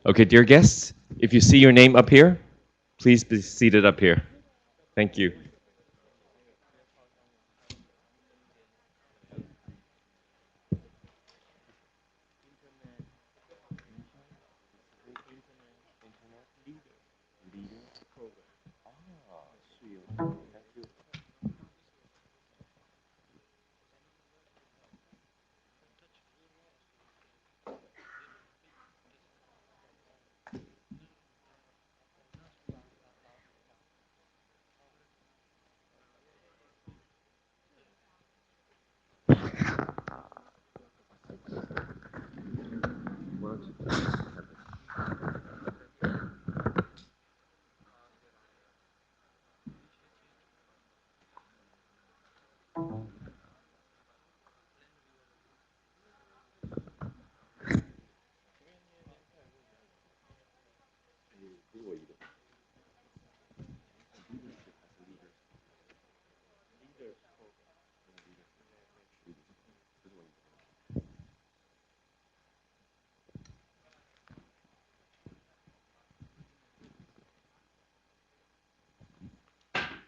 Okay, dear guests, if you see your name up here, please be seated up here. Thank you.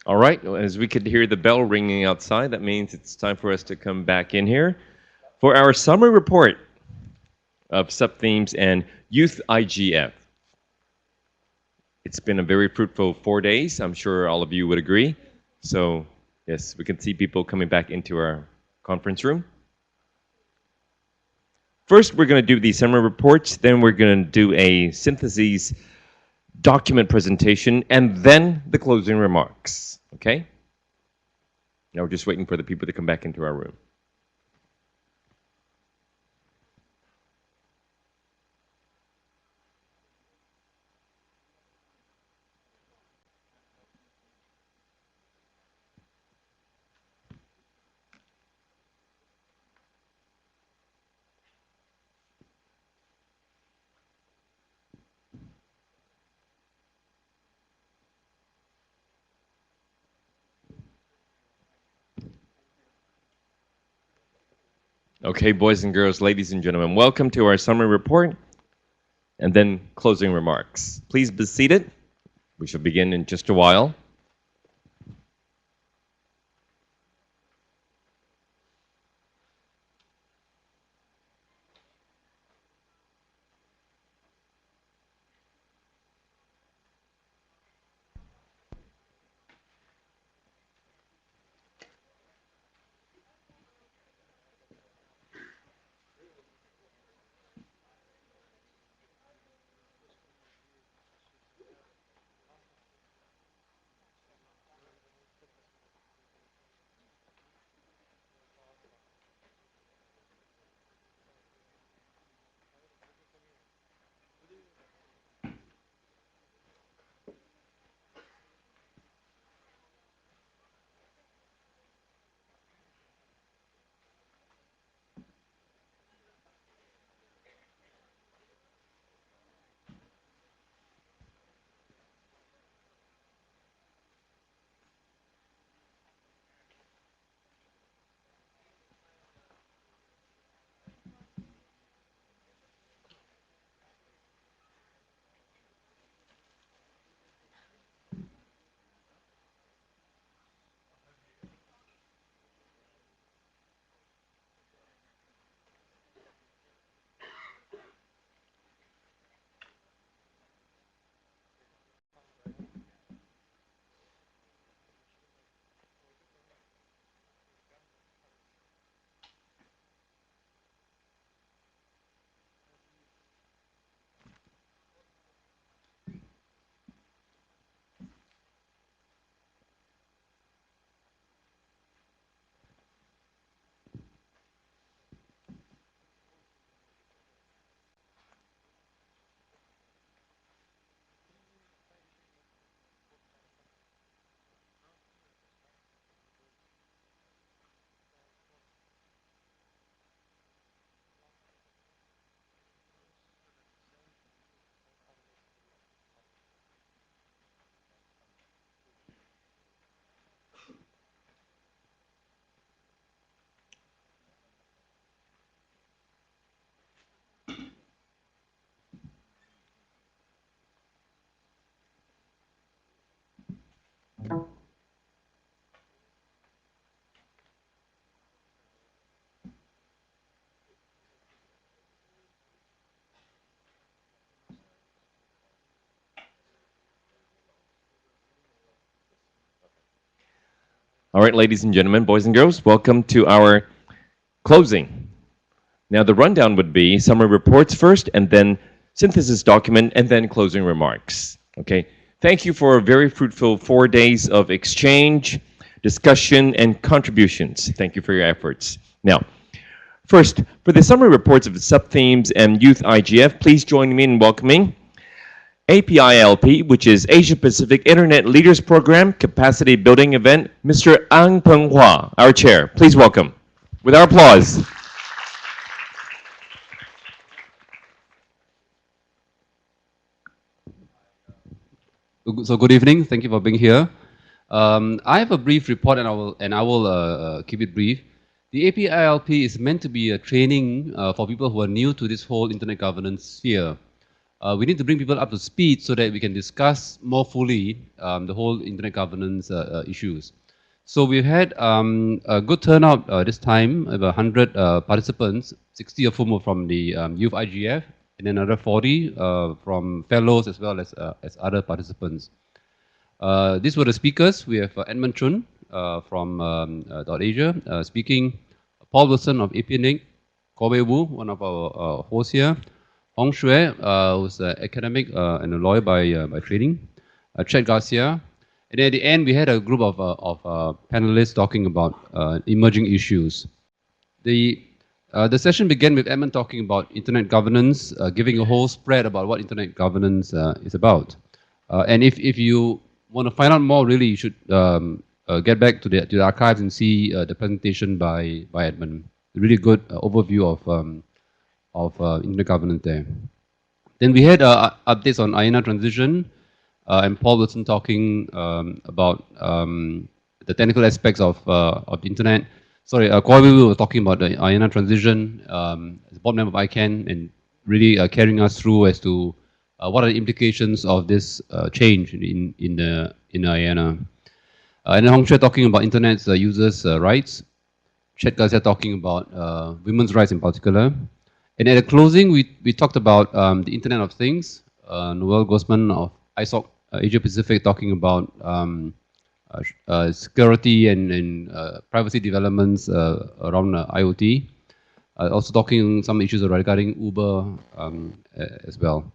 All right, well, as we could hear the bell ringing outside, that means it's time for us to come back in here for our summary report of sub-themes and youth IGF. It's been a very fruitful 4 days. I'm sure all of you would agree. So, yes, we can see people coming back into our conference room. First, we're going to do the summary reports, then we're going to do a synthesis document presentation, and then the closing remarks. Okay? Now we're just waiting for the people to come back into our room. Okay, boys and girls, ladies and gentlemen, welcome to our summary report and then closing remarks. Please be seated. We shall begin in just a while. All right, ladies and gentlemen, boys and girls, welcome to our closing. Now, the rundown would be summary reports first, and then synthesis document, and then closing remarks. Okay. Thank you for a very fruitful 4 days of exchange, discussion, and contributions. Thank you for your efforts. Now, first, for the summary reports of the sub-themes and Youth IGF, please join me in welcoming APILP, which is Asia Pacific Internet Leaders Program Capacity Building Event, Mr. Ang Peng Hua, our chair. Please welcome, with our applause. So good evening. Thank you for being here. I have a brief report, and I will keep it brief. The APILP is meant to be a training for people who are new to this whole internet governance sphere. We need to bring people up to speed so that we can discuss more fully the whole internet governance issues. So we've had a good turnout this time, about 100 participants, 60 of whom were from the Youth IGF, and another 40 from fellows as well as other participants. These were the speakers. We have Edmund Chun from .Asia speaking, Paul Wilson of APNIC, Kobe Wu, one of our hosts here, Hong Xue, who's an academic and a lawyer by training, Chet Garcia, and then at the end we had a group of panelists talking about emerging issues. The session began with Edmund talking about internet governance, giving a whole spread about what internet governance is about. And if you want to find out more, really, you should get back to the archives and see the presentation by Edmund. A really good overview of internet governance there. Then we had updates on IANA transition, and Paul Wilson talking about the technical aspects of the internet. Sorry, Kobe was talking about the IANA transition as a board member of ICANN, and really carrying us through as to what are the implications of this change in IANA. And then Hong Xue talking about internet's users' rights. Chet Garcia talking about women's rights in particular. And at the closing, we talked about the Internet of Things. Noel Grossman of ISOC Asia Pacific talking about security and privacy developments around IoT. Also talking some issues regarding Uber as well.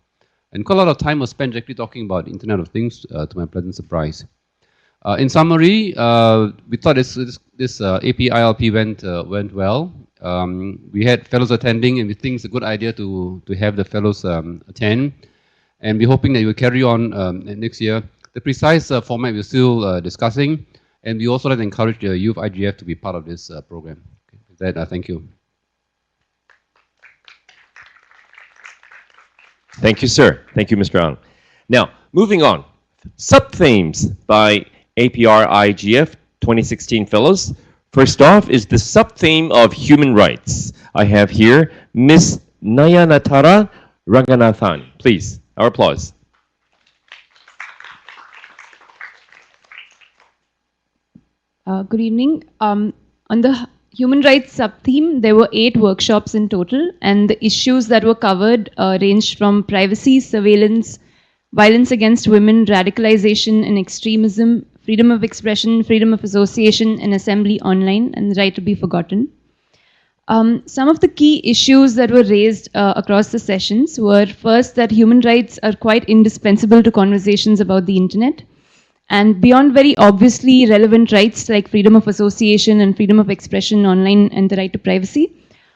And quite a lot of time was spent actually talking about Internet of Things, to my pleasant surprise. In summary, we thought this APILP went well. We had fellows attending, and we think it's a good idea to have the fellows attend. And we're hoping that we will carry on next year. The precise format we're still discussing, and we also like to encourage the Youth IGF to be part of this program. Okay. With that, thank you. Thank you, sir. Thank you, Mr. Ang. Now, moving on. Sub-themes by AprIGF 2016 Fellows. First off is the sub-theme of human rights. I have here Ms. Nayanatara Ranganathan. Please, our applause. Good evening. On the human rights sub-theme, there were 8 workshops in total, and the issues that were covered ranged from privacy, surveillance, violence against women, radicalization and extremism, freedom of expression, freedom of association and assembly online, and the right to be forgotten. Some of the key issues that were raised across the sessions were, first, that human rights are quite indispensable to conversations about the internet. And beyond very obviously relevant rights like freedom of association and freedom of expression online and the right to privacy,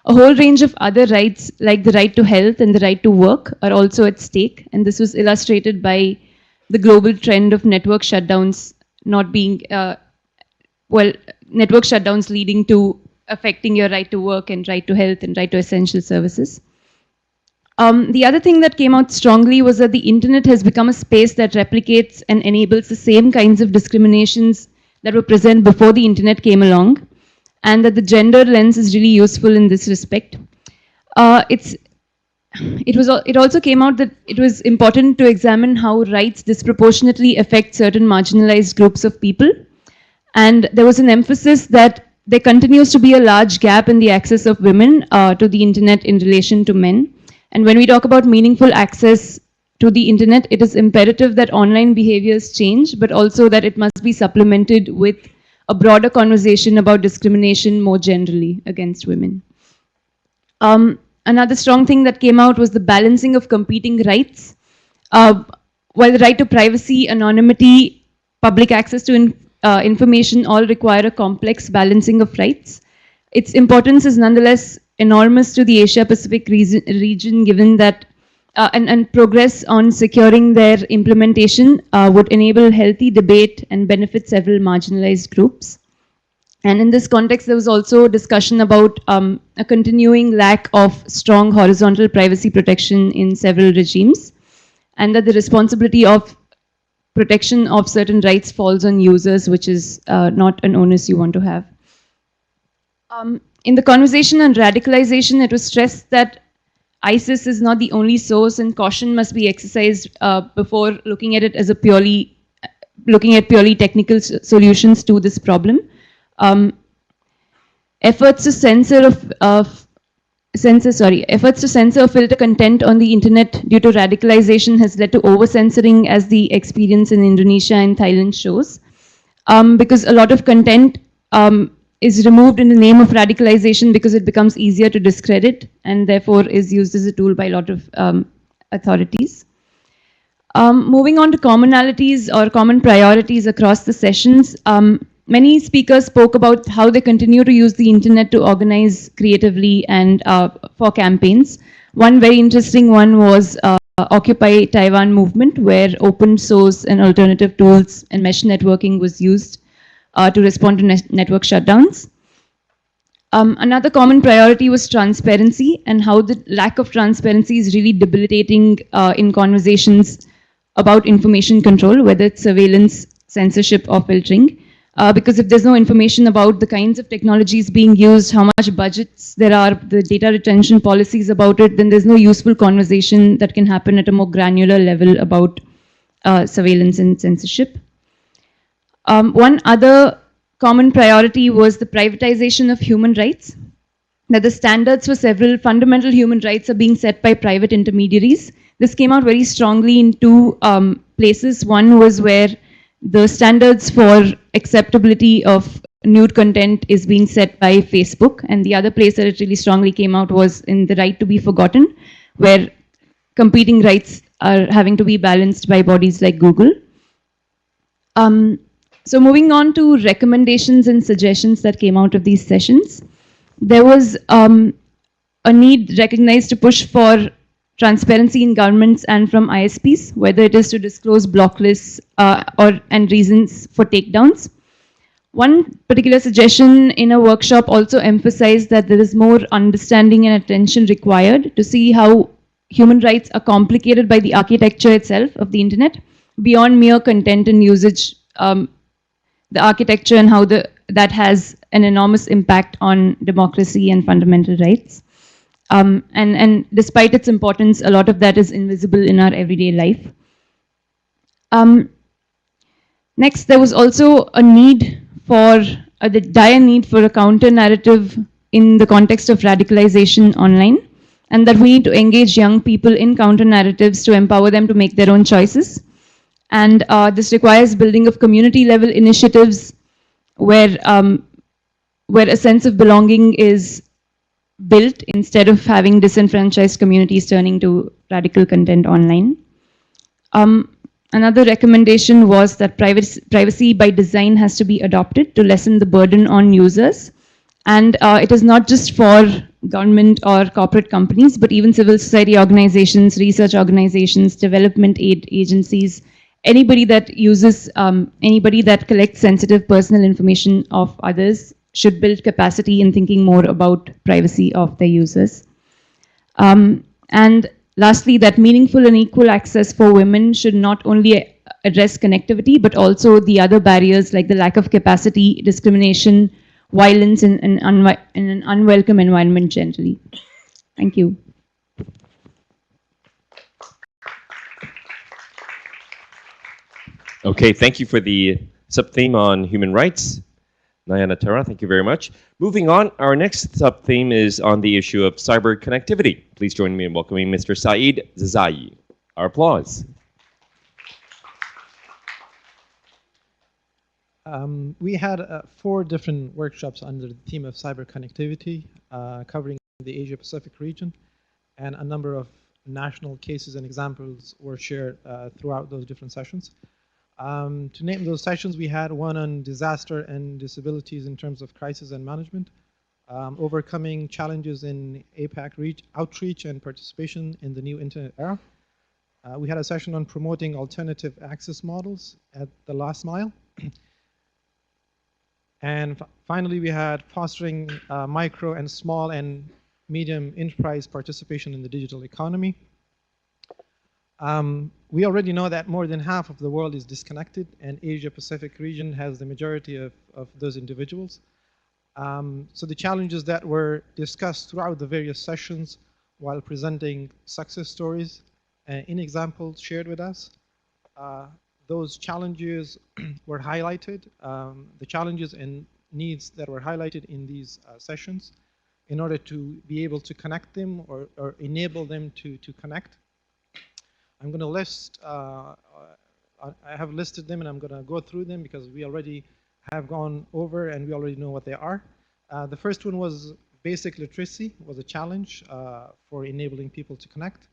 a whole range of other rights like the right to health and the right to work are also at stake. And this was illustrated by the global trend of network shutdowns not being, network shutdowns leading to affecting your right to work and right to health and right to essential services. The other thing that came out strongly was that the internet has become a space that replicates and enables the same kinds of discriminations that were present before the internet came along, and that the gender lens is really useful in this respect. It also came out that it was important to examine how rights disproportionately affect certain marginalized groups of people, and there was an emphasis that there continues to be a large gap in the access of women to the internet in relation to men. And when we talk about meaningful access to the internet, it is imperative that online behaviors change, but also that it must be supplemented with a broader conversation about discrimination more generally against women. Another strong thing that came out was the balancing of competing rights. While the right to privacy, anonymity, public access to information all require a complex balancing of rights, its importance is nonetheless enormous to the Asia-Pacific region, given that and progress on securing their implementation would enable healthy debate and benefit several marginalized groups. And in this context, there was also discussion about a continuing lack of strong horizontal privacy protection in several regimes, and that the responsibility of protection of certain rights falls on users, which is not an onus you want to have. In the conversation on radicalization, it was stressed that ISIS is not the only source, and caution must be exercised before looking at it as purely technical solutions to this problem. Efforts to censor or filter content on the internet due to radicalization has led to over-censoring, as the experience in Indonesia and Thailand shows, because a lot of content is removed in the name of radicalization because it becomes easier to discredit and therefore is used as a tool by a lot of authorities. Moving on to commonalities or common priorities across the sessions, many speakers spoke about how they continue to use the internet to organize creatively and for campaigns. One very interesting one was Occupy Taiwan movement, where open source and alternative tools and mesh networking was used to respond to network shutdowns. Another common priority was transparency, and how the lack of transparency is really debilitating in conversations about information control, whether it's surveillance, censorship, or filtering. Because if there's no information about the kinds of technologies being used, how much budgets there are, the data retention policies about it, then there's no useful conversation that can happen at a more granular level about surveillance and censorship. One other common priority was the privatization of human rights, that the standards for several fundamental human rights are being set by private intermediaries. This came out very strongly in two places. One was where the standards for acceptability of nude content is being set by Facebook, and the other place that it really strongly came out was in the right to be forgotten, where competing rights are having to be balanced by bodies like Google. So moving on to recommendations and suggestions that came out of these sessions, there was a need recognized to push for transparency in governments and from ISPs, whether it is to disclose block lists and reasons for takedowns. One particular suggestion in a workshop also emphasized that there is more understanding and attention required to see how human rights are complicated by the architecture itself of the internet, beyond mere content and usage, the architecture and how that has an enormous impact on democracy and fundamental rights. And despite its importance, a lot of that is invisible in our everyday life. Next, there was also a need for, the dire need for a counter-narrative in the context of radicalization online, and that we need to engage young people in counter-narratives to empower them to make their own choices. And this requires building of community-level initiatives where a sense of belonging is built instead of having disenfranchised communities turning to radical content online. Another recommendation was that privacy by design has to be adopted to lessen the burden on users. And it is not just for government or corporate companies, but even civil society organizations, research organizations, development aid agencies, anybody that collects sensitive personal information of others should build capacity in thinking more about privacy of their users. And lastly, that meaningful and equal access for women should not only address connectivity, but also the other barriers like the lack of capacity, discrimination, violence in an unwelcome environment generally. Thank you. Okay, thank you for the sub-theme on human rights. Nayana Tara, thank you very much. Moving on, our next sub-theme is on the issue of cyber connectivity. Please join me in welcoming Mr. Saeed Zazai. Our applause. We had 4 different workshops under the theme of cyber connectivity, covering the Asia Pacific region, and a number of national cases and examples were shared throughout those different sessions. To name those sessions, we had one on disaster and disabilities in terms of crisis and management, overcoming challenges in APAC outreach and participation in the new internet era. We had a session on promoting alternative access models at the last mile. And finally, we had fostering micro and small and medium enterprise participation in the digital economy. We already know that more than half of the world is disconnected, and Asia Pacific region has the majority of those individuals. So the challenges that were discussed throughout the various sessions while presenting success stories and examples shared with us, those challenges were highlighted, the challenges and needs that were highlighted in these sessions in order to be able to connect them or enable them to connect. I'm going to list, I have listed them and I'm going to go through them because we already have gone over and we already know what they are. The first one was basic literacy, was a challenge for enabling people to connect.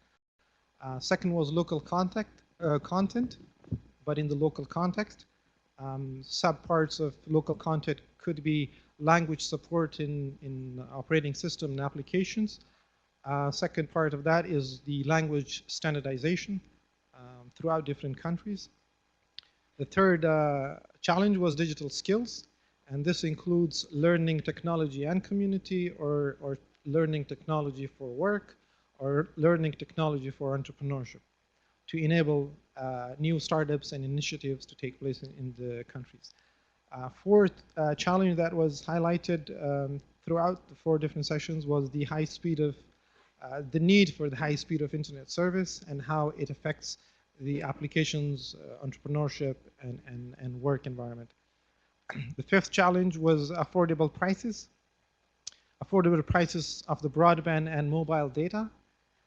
Second was local content, but in the local context. Subparts of local content could be language support in operating system and applications. Second part of that is the language standardization throughout different countries. The third challenge was digital skills, and this includes learning technology and community, or learning technology for work, or learning technology for entrepreneurship, to enable new startups and initiatives to take place in the countries. Fourth challenge that was highlighted throughout the 4 different sessions was the high speed of, the need for the high speed of internet service and how it affects the applications, entrepreneurship, and work environment. The fifth challenge was affordable prices of the broadband and mobile data.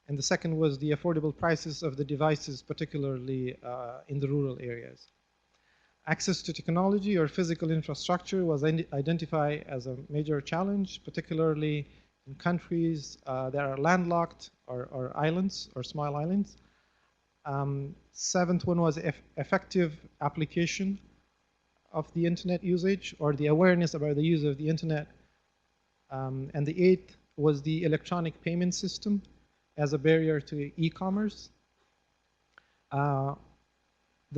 And the second was the affordable prices of the devices, particularly in the rural areas. Access to technology or physical infrastructure was identified as a major challenge, particularly in countries that are landlocked or islands or small islands. Seventh one was effective application of the internet usage or the awareness about the use of the internet. And the 8th was the electronic payment system as a barrier to e-commerce. The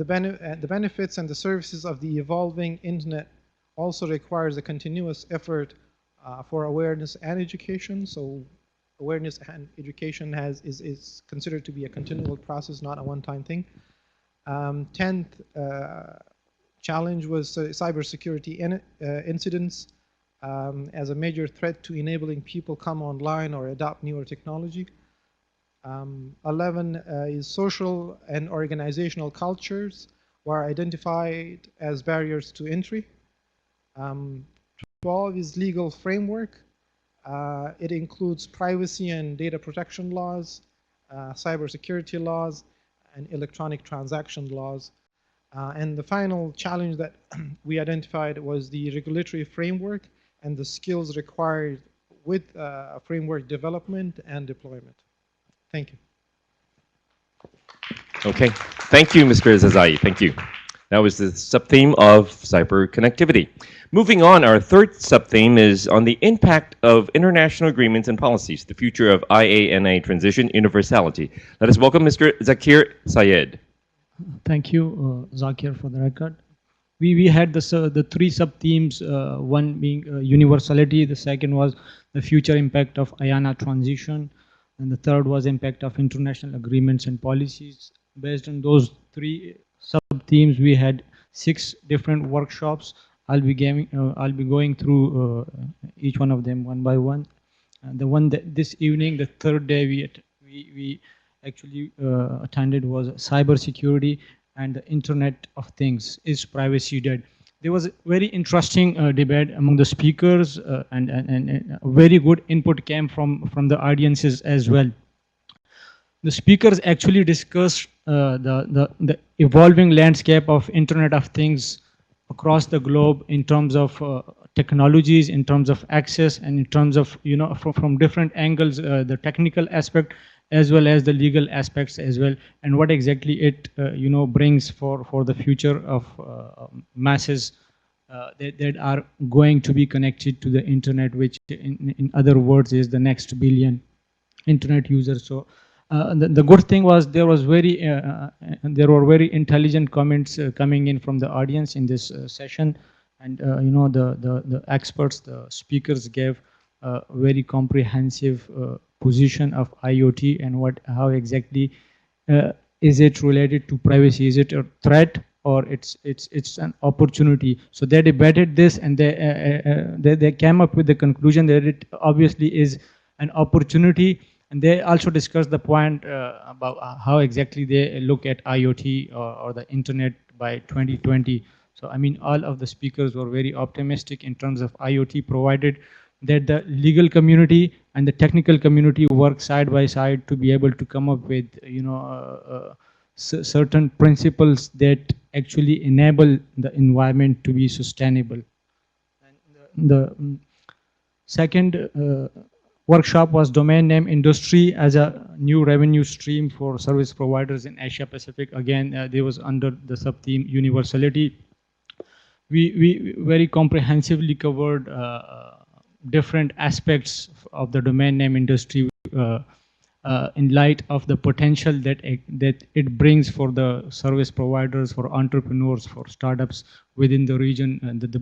benefits and the services of the evolving internet also requires a continuous effort for awareness and education. So awareness and education is considered to be a continual process, not a one-time thing. 10th challenge was cybersecurity incidents as a major threat to enabling people come online or adopt newer technology. 11 is social and organizational cultures were identified as barriers to entry. 12 is legal framework. It includes privacy and data protection laws, cybersecurity laws, and electronic transaction laws. And the final challenge that we identified was the regulatory framework and the skills required with framework development and deployment. Thank you. Okay, thank you, Mr. Zazai. Thank you. That was the sub-theme of cyber connectivity. Moving on, our third sub-theme is on the impact of international agreements and policies, the future of IANA transition universality. Let us welcome Mr. Zakir Syed. Thank you, Zakir, for the record. We had the 3 sub-themes, one being universality, the second was the future impact of IANA transition, and the third was impact of international agreements and policies. Based on those 3 sub-themes, we had 6 different workshops. I'll be going through each one of them one by one. The one that this evening, the third day we actually attended was cybersecurity and the Internet of Things. Is privacy dead? There was a very interesting debate among the speakers, and a very good input came from the audiences as well. The speakers actually discussed the evolving landscape of Internet of Things across the globe in terms of technologies, in terms of access, and in terms of, from different angles, the technical aspect as well as the legal aspects as well, and what exactly it brings for the future of masses that are going to be connected to the internet, which in other words is the next billion internet users. So the good thing was there were very intelligent comments coming in from the audience in this session, and the experts, the speakers gave a very comprehensive position of IoT and how exactly is it related to privacy? Is it a threat or it's an opportunity? So they debated this, and they came up with the conclusion that it obviously is an opportunity. And they also discussed the point about how exactly they look at IoT or the internet by 2020. So I mean, all of the speakers were very optimistic in terms of IoT, provided that the legal community and the technical community work side by side to be able to come up with certain principles that actually enable the environment to be sustainable. And the second workshop was domain name industry as a new revenue stream for service providers in Asia Pacific. Again, there was under the sub-theme universality. We very comprehensively covered different aspects of the domain name industry in light of the potential that it brings for the service providers, for entrepreneurs, for startups within the region, and the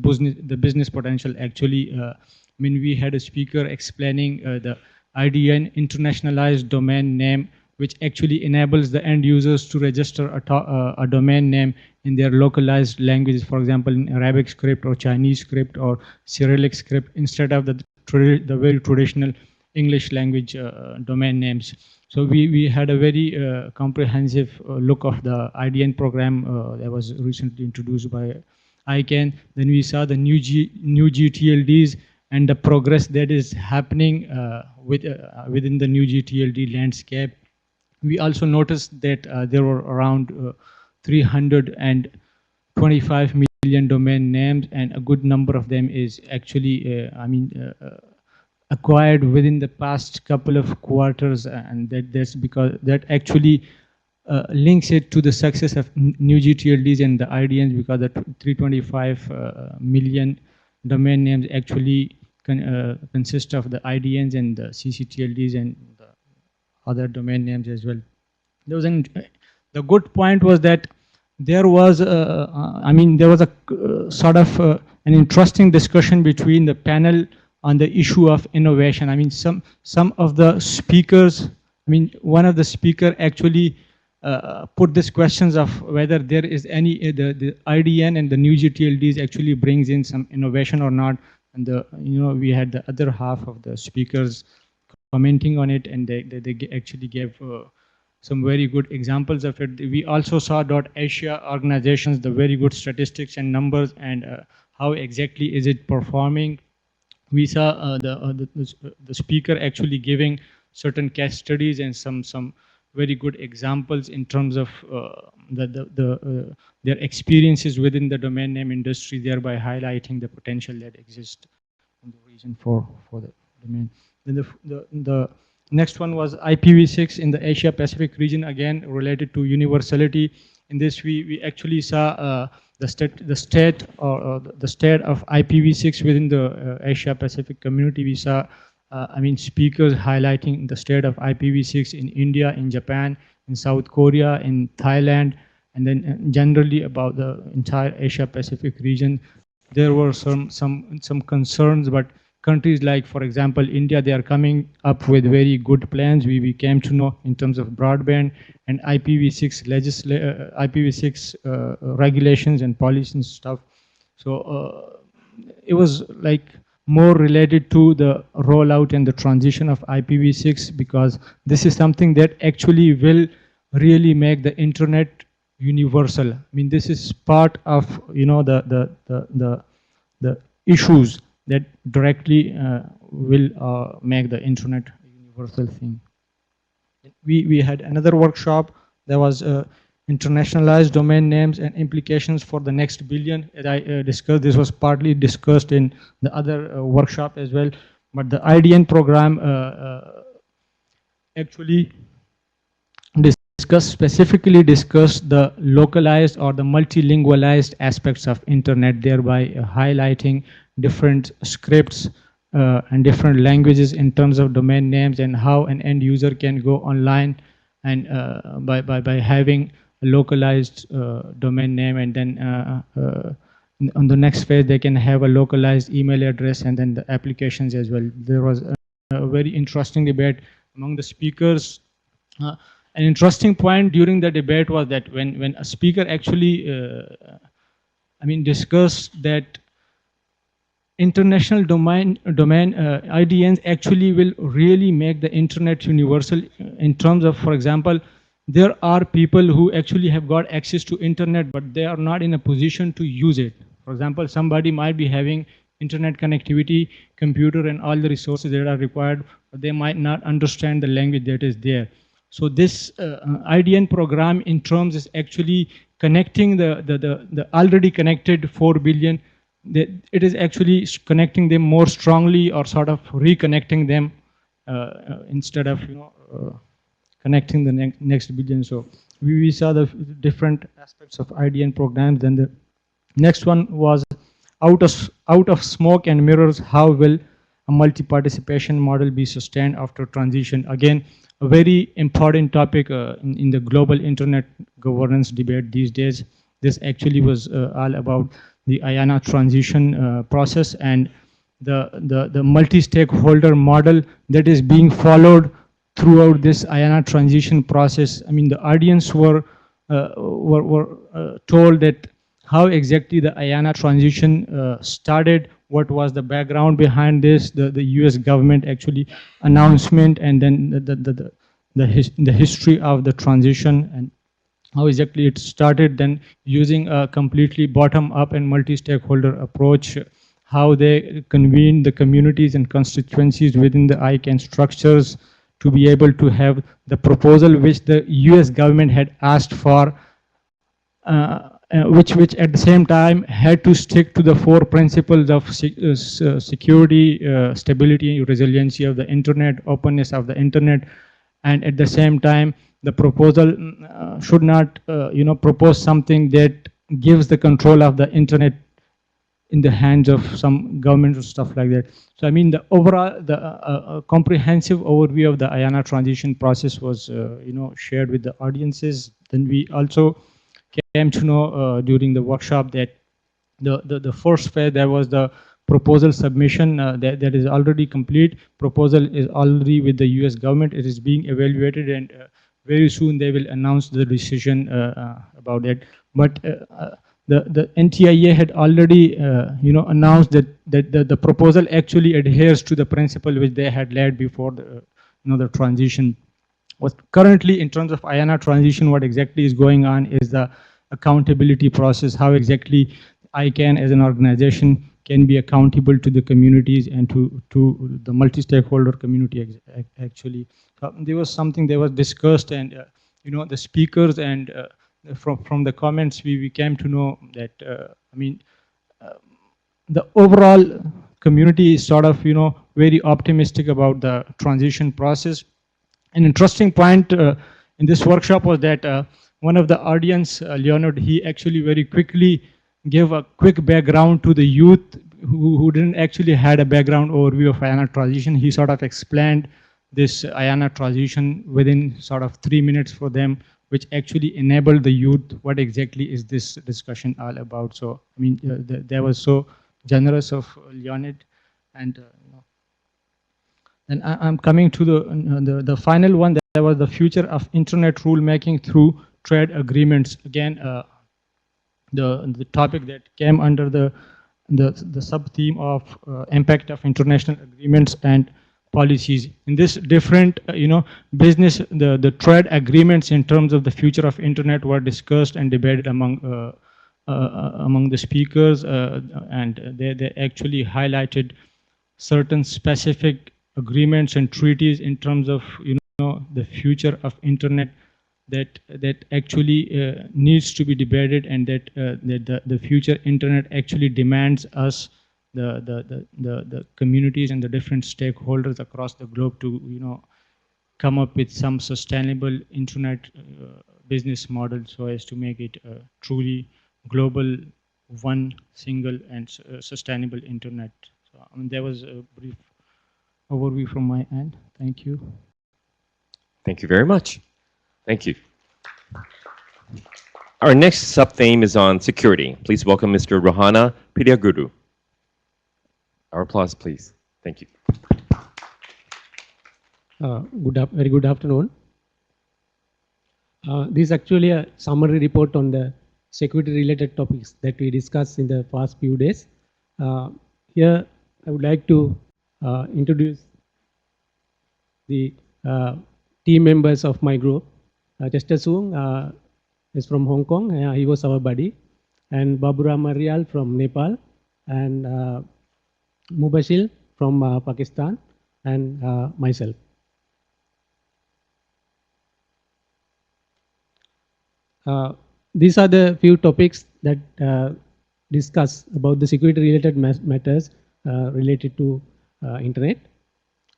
business potential actually. I mean, we had a speaker explaining the IDN, internationalized domain name, which actually enables the end users to register a domain name in their localized languages, for example, in Arabic script or Chinese script or Cyrillic script, instead of the very traditional English language domain names. So we had a very comprehensive look of the IDN program that was recently introduced by ICANN. Then we saw the new GTLDs and the progress that is happening within the new GTLD landscape. We also noticed that there were around 325 million domain names, and a good number of them is actually, acquired within the past couple of quarters, and that's because that actually links it to the success of new GTLDs and the IDNs, because the 325 million domain names actually consist of the IDNs and the CCTLDs and the other domain names as well. The good point was that there was a sort of an interesting discussion between the panel on the issue of innovation. I mean, some of the speakers, one of the speaker actually put these questions of whether there is any, the IDN and the new GTLDs actually brings in some innovation or not. And we had the other half of the speakers commenting on it, and they actually gave some very good examples of it. We also saw .Asia organizations, the very good statistics and numbers, and how exactly is it performing. We saw the speaker actually giving certain case studies and some very good examples in terms of their experiences within the domain name industry, thereby highlighting the potential that exists in the region for the domain. Then the next one was IPv6 in the Asia Pacific region, again related to universality. In this, we actually saw the state of IPv6 within the Asia Pacific community. We saw, speakers highlighting the state of IPv6 in India, in Japan, in South Korea, in Thailand, and then generally about the entire Asia Pacific region. There were some concerns, but countries like, for example, India, they are coming up with very good plans. We came to know in terms of broadband and IPv6 regulations and policies and stuff. So it was like more related to the rollout and the transition of IPv6, because this is something that actually will really make the internet universal. This is part of the issues that directly will make the internet a universal thing. We had another workshop that was internationalized domain names and implications for the next billion. As I discussed, this was partly discussed in the other workshop as well. But the IDN program actually specifically discussed the localized or the multilingualized aspects of internet, thereby highlighting different scripts and different languages in terms of domain names and how an end user can go online and by having a localized domain name, and then on the next phase they can have a localized email address and then the applications as well. There was a very interesting debate among the speakers. An interesting point during the debate was that when a speaker actually discussed that international domain IDNs actually will really make the internet universal in terms of, for example, there are people who actually have got access to internet, but they are not in a position to use it. For example, somebody might be having internet connectivity, computer, and all the resources that are required, but they might not understand the language that is there. So this IDN program in terms is actually connecting the already connected 4 billion. It is actually connecting them more strongly, or sort of reconnecting them instead of connecting the next billion. So we saw the different aspects of IDN programs. Then the next one was out of smoke and mirrors, how will a multi-participation model be sustained after transition? Again, a very important topic in the global internet governance debate these days. This actually was all about the IANA transition process and the multi-stakeholder model that is being followed throughout this IANA transition process. I mean, the audience were told that how exactly the IANA transition started, what was the background behind this, the US government actually announcement, and then the history of the transition and how exactly it started, then using a completely bottom-up and multi-stakeholder approach, how they convened the communities and constituencies within the ICANN structures to be able to have the proposal which the US government had asked for, which at the same time had to stick to the 4 principles of security, stability, resiliency of the internet, openness of the internet, and at the same time the proposal should not propose something that gives the control of the internet in the hands of some government or stuff like that. So I mean, the overall comprehensive overview of the IANA transition process was shared with the audiences. Then we also came to know during the workshop that the first phase, there was the proposal submission that is already complete. Proposal is already with the US government. It is being evaluated, and very soon they will announce the decision about it. But the NTIA had already announced that the proposal actually adheres to the principle which they had laid before the transition. What currently in terms of IANA transition, what exactly is going on is the accountability process, how exactly ICANN as an organization can be accountable to the communities and to the multi-stakeholder community actually. There was something that was discussed, and the speakers and from the comments we came to know that the overall community is sort of very optimistic about the transition process. An interesting point in this workshop was that one of the audience, Leonard, he actually very quickly gave a quick background to the youth who didn't actually had a background overview of IANA transition. He sort of explained this IANA transition within sort of 3 minutes for them, which actually enabled the youth what exactly is this discussion all about. So I mean, they were so generous of Leonard, and and I'm coming to the final one. That was the future of internet rulemaking through trade agreements. Again, the topic that came under the sub-theme of impact of international agreements and policies. In this different, business, the trade agreements in terms of the future of internet were discussed and debated among the speakers, and they actually highlighted certain specific agreements and treaties in terms of the future of internet that actually needs to be debated, and that the future internet actually demands us, the communities and the different stakeholders across the globe, to come up with some sustainable internet business model, so as to make it a truly global, one single and sustainable internet. So there was a brief overview from my end. Thank you. Thank you very much. Thank you. Our next sub-theme is on security. Please welcome Mr. Rohana Pidaguru. Our applause, please. Thank you. Very good afternoon. This is actually a summary report on the security-related topics that we discussed in the past few days. Here, I would like to introduce the team members of my group. Chester Soong is from Hong Kong. He was our buddy. And Babura Marial from Nepal. And Mubashir from Pakistan. And myself. These are the few topics that discuss about the security-related matters related to internet.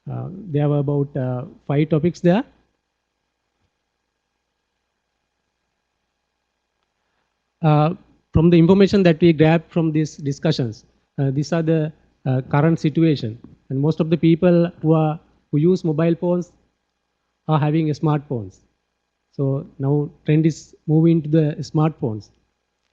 There were about 5 topics there. From the information that we grabbed from these discussions, these are the current situation, and most of the people who use mobile phones are having smartphones. So now trend is moving to the smartphones,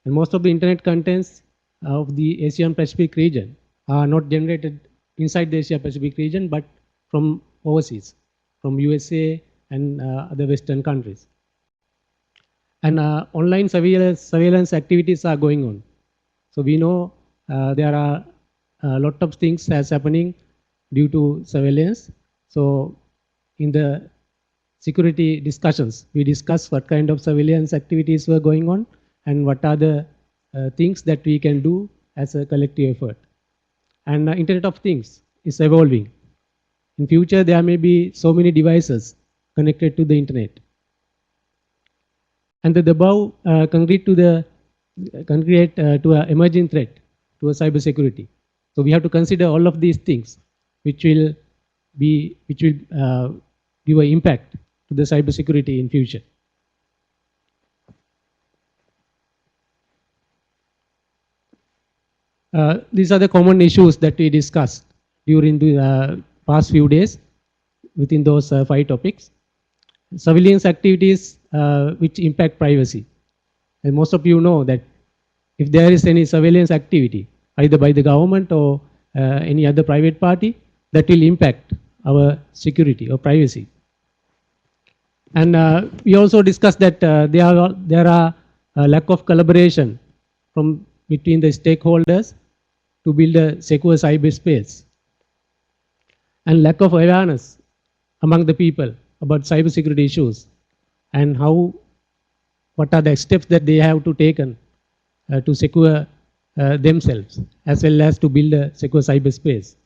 and most of the internet contents of the Asian Pacific region are not generated inside the Asia Pacific region, but from overseas, from USA and other Western countries. And online surveillance activities are going on. So we know there are a lot of things that's happening due to surveillance. So in the security discussions, we discuss what kind of surveillance activities were going on and what are the things that we can do as a collective effort. And Internet of Things is evolving. In future, there may be so many devices connected to the internet. And the above concrete to an emerging threat to a cybersecurity. So we have to consider all of these things, which will give an impact to the cybersecurity in future. These are the common issues that we discussed during the past few days within those 5 topics. Surveillance activities which impact privacy. And most of you know that if there is any surveillance activity, either by the government or any other private party, that will impact our security or privacy. And we also discussed that there are a lack of collaboration between the stakeholders to build a secure cyberspace, and lack of awareness among the people about cybersecurity issues and what are the steps that they have to take to secure themselves, as well as to build a secure cyberspace.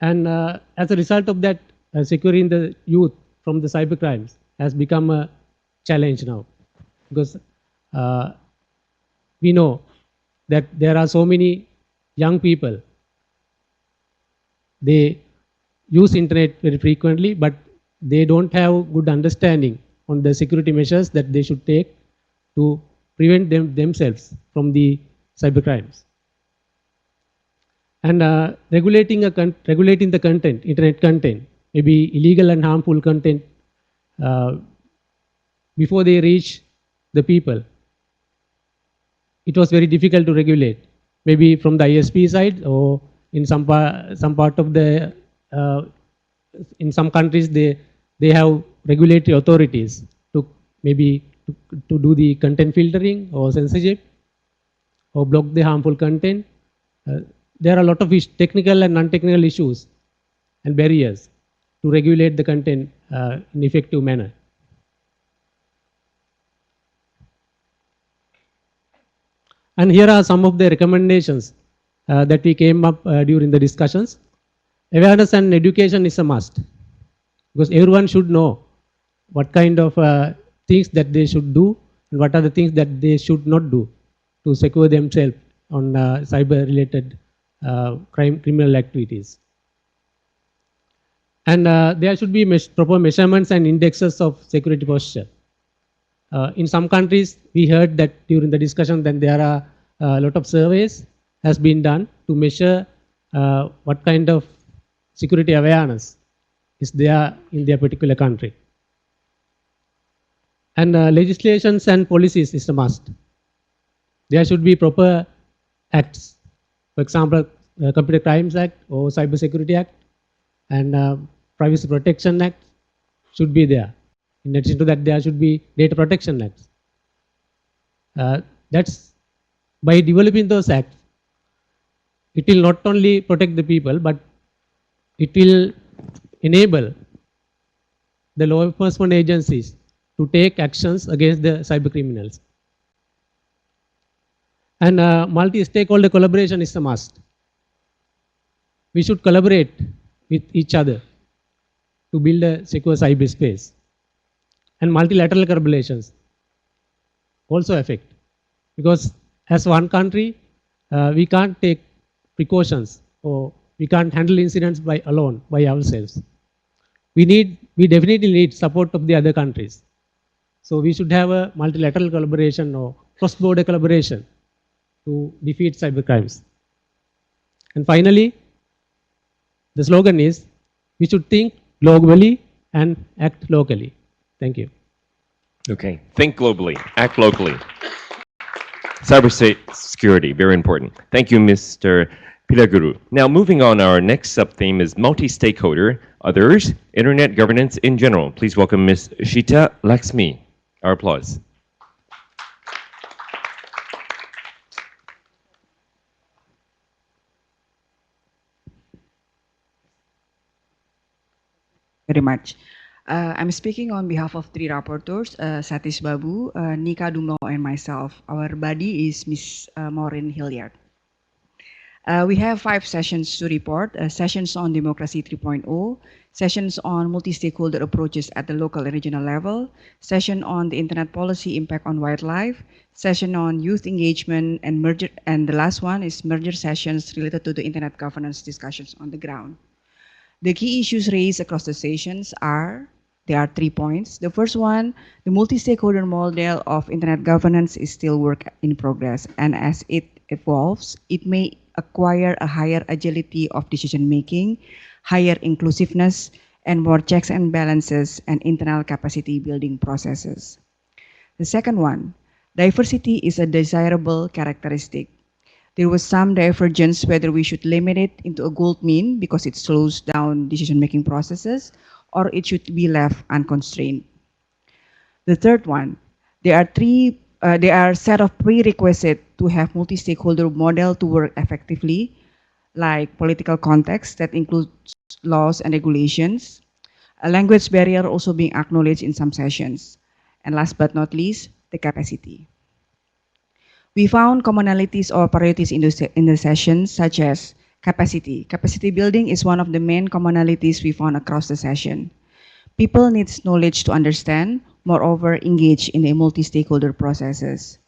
And as a result of that, securing the youth from the cybercrimes has become a challenge now, because we know that there are so many young people. They use internet very frequently, but they don't have good understanding on the security measures that they should take to prevent themselves from the cybercrimes. And regulating the content, internet content, maybe illegal and harmful content, before they reach the people, it was very difficult to regulate. Maybe from the ISP side, or in some part of the in some countries they have regulatory authorities to maybe to do the content filtering or censorship or block the harmful content. There are a lot of technical and non-technical issues and barriers to regulate the content in an effective manner. And here are some of the recommendations that we came up during the discussions. Awareness and education is a must, because everyone should know what kind of things that they should do and what are the things that they should not do to secure themselves on cyber-related criminal activities. And there should be proper measurements and indexes of security posture. In some countries, we heard that during the discussion that there are a lot of surveys has been done to measure what kind of security awareness is there in their particular country. And legislations and policies is a must. There should be proper acts. For example, Computer Crimes Act or Cyber Security Act and Privacy Protection Act should be there. In addition to that, there should be Data Protection Acts. That's by developing those acts, it will not only protect the people, but it will enable the law enforcement agencies to take actions against the cyber criminals. And multi-stakeholder collaboration is a must. We should collaborate with each other to build a secure cyberspace. And multilateral collaborations also affect, because as one country, we can't take precautions or we can't handle incidents by ourselves. We definitely need support of the other countries. So we should have a multilateral collaboration or cross-border collaboration to defeat cybercrimes. And finally, the slogan is, we should think globally and act locally. Thank you. Okay, think globally, act locally. Cybersecurity, very important. Thank you, Mr. Pilaguru. Now, moving on, our next sub-theme is multi-stakeholder, others, internet governance in general. Please welcome Ms. Shita Laxmi. Our applause. Very much. I'm speaking on behalf of three rapporteurs, Satish Babu, Nika Dumlo, and myself. Our body is Ms. Maureen Hilliard. We have 5 sessions to report, sessions on Democracy 3.0, sessions on multi-stakeholder approaches at the local and regional level, session on the internet policy impact on wildlife, session on youth engagement and merger, and the last one is merger sessions related to the internet governance discussions on the ground. The key issues raised across the sessions there are 3 points. The first one, the multi-stakeholder model of internet governance is still work in progress, and as it evolves, it may acquire a higher agility of decision-making, higher inclusiveness, and more checks and balances and internal capacity building processes. The second one, diversity is a desirable characteristic. There was some divergence whether we should limit it into a gold mean because it slows down decision-making processes, or it should be left unconstrained. The third one, there are a set of prerequisites to have multi-stakeholder model to work effectively, like political context that includes laws and regulations, a language barrier also being acknowledged in some sessions, and last but not least, the capacity. We found commonalities or priorities in the sessions, such as capacity. Capacity building is one of the main commonalities we found across the session. People need knowledge to understand, moreover, engage in the multi-stakeholder processes.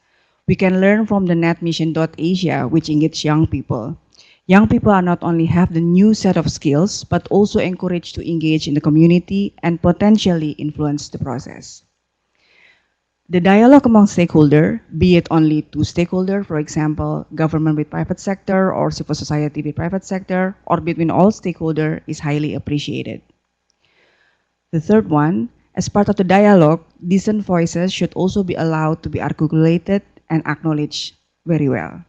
We can learn from the netmission.asia, which engages young people. Young people are not only have the new set of skills, but also encouraged to engage in the community and potentially influence the process. The dialogue among stakeholders, be it only 2 stakeholders, for example, government with private sector or civil society with private sector, or between all stakeholders, is highly appreciated. The third one, as part of the dialogue, decent voices should also be allowed to be articulated and acknowledged very well.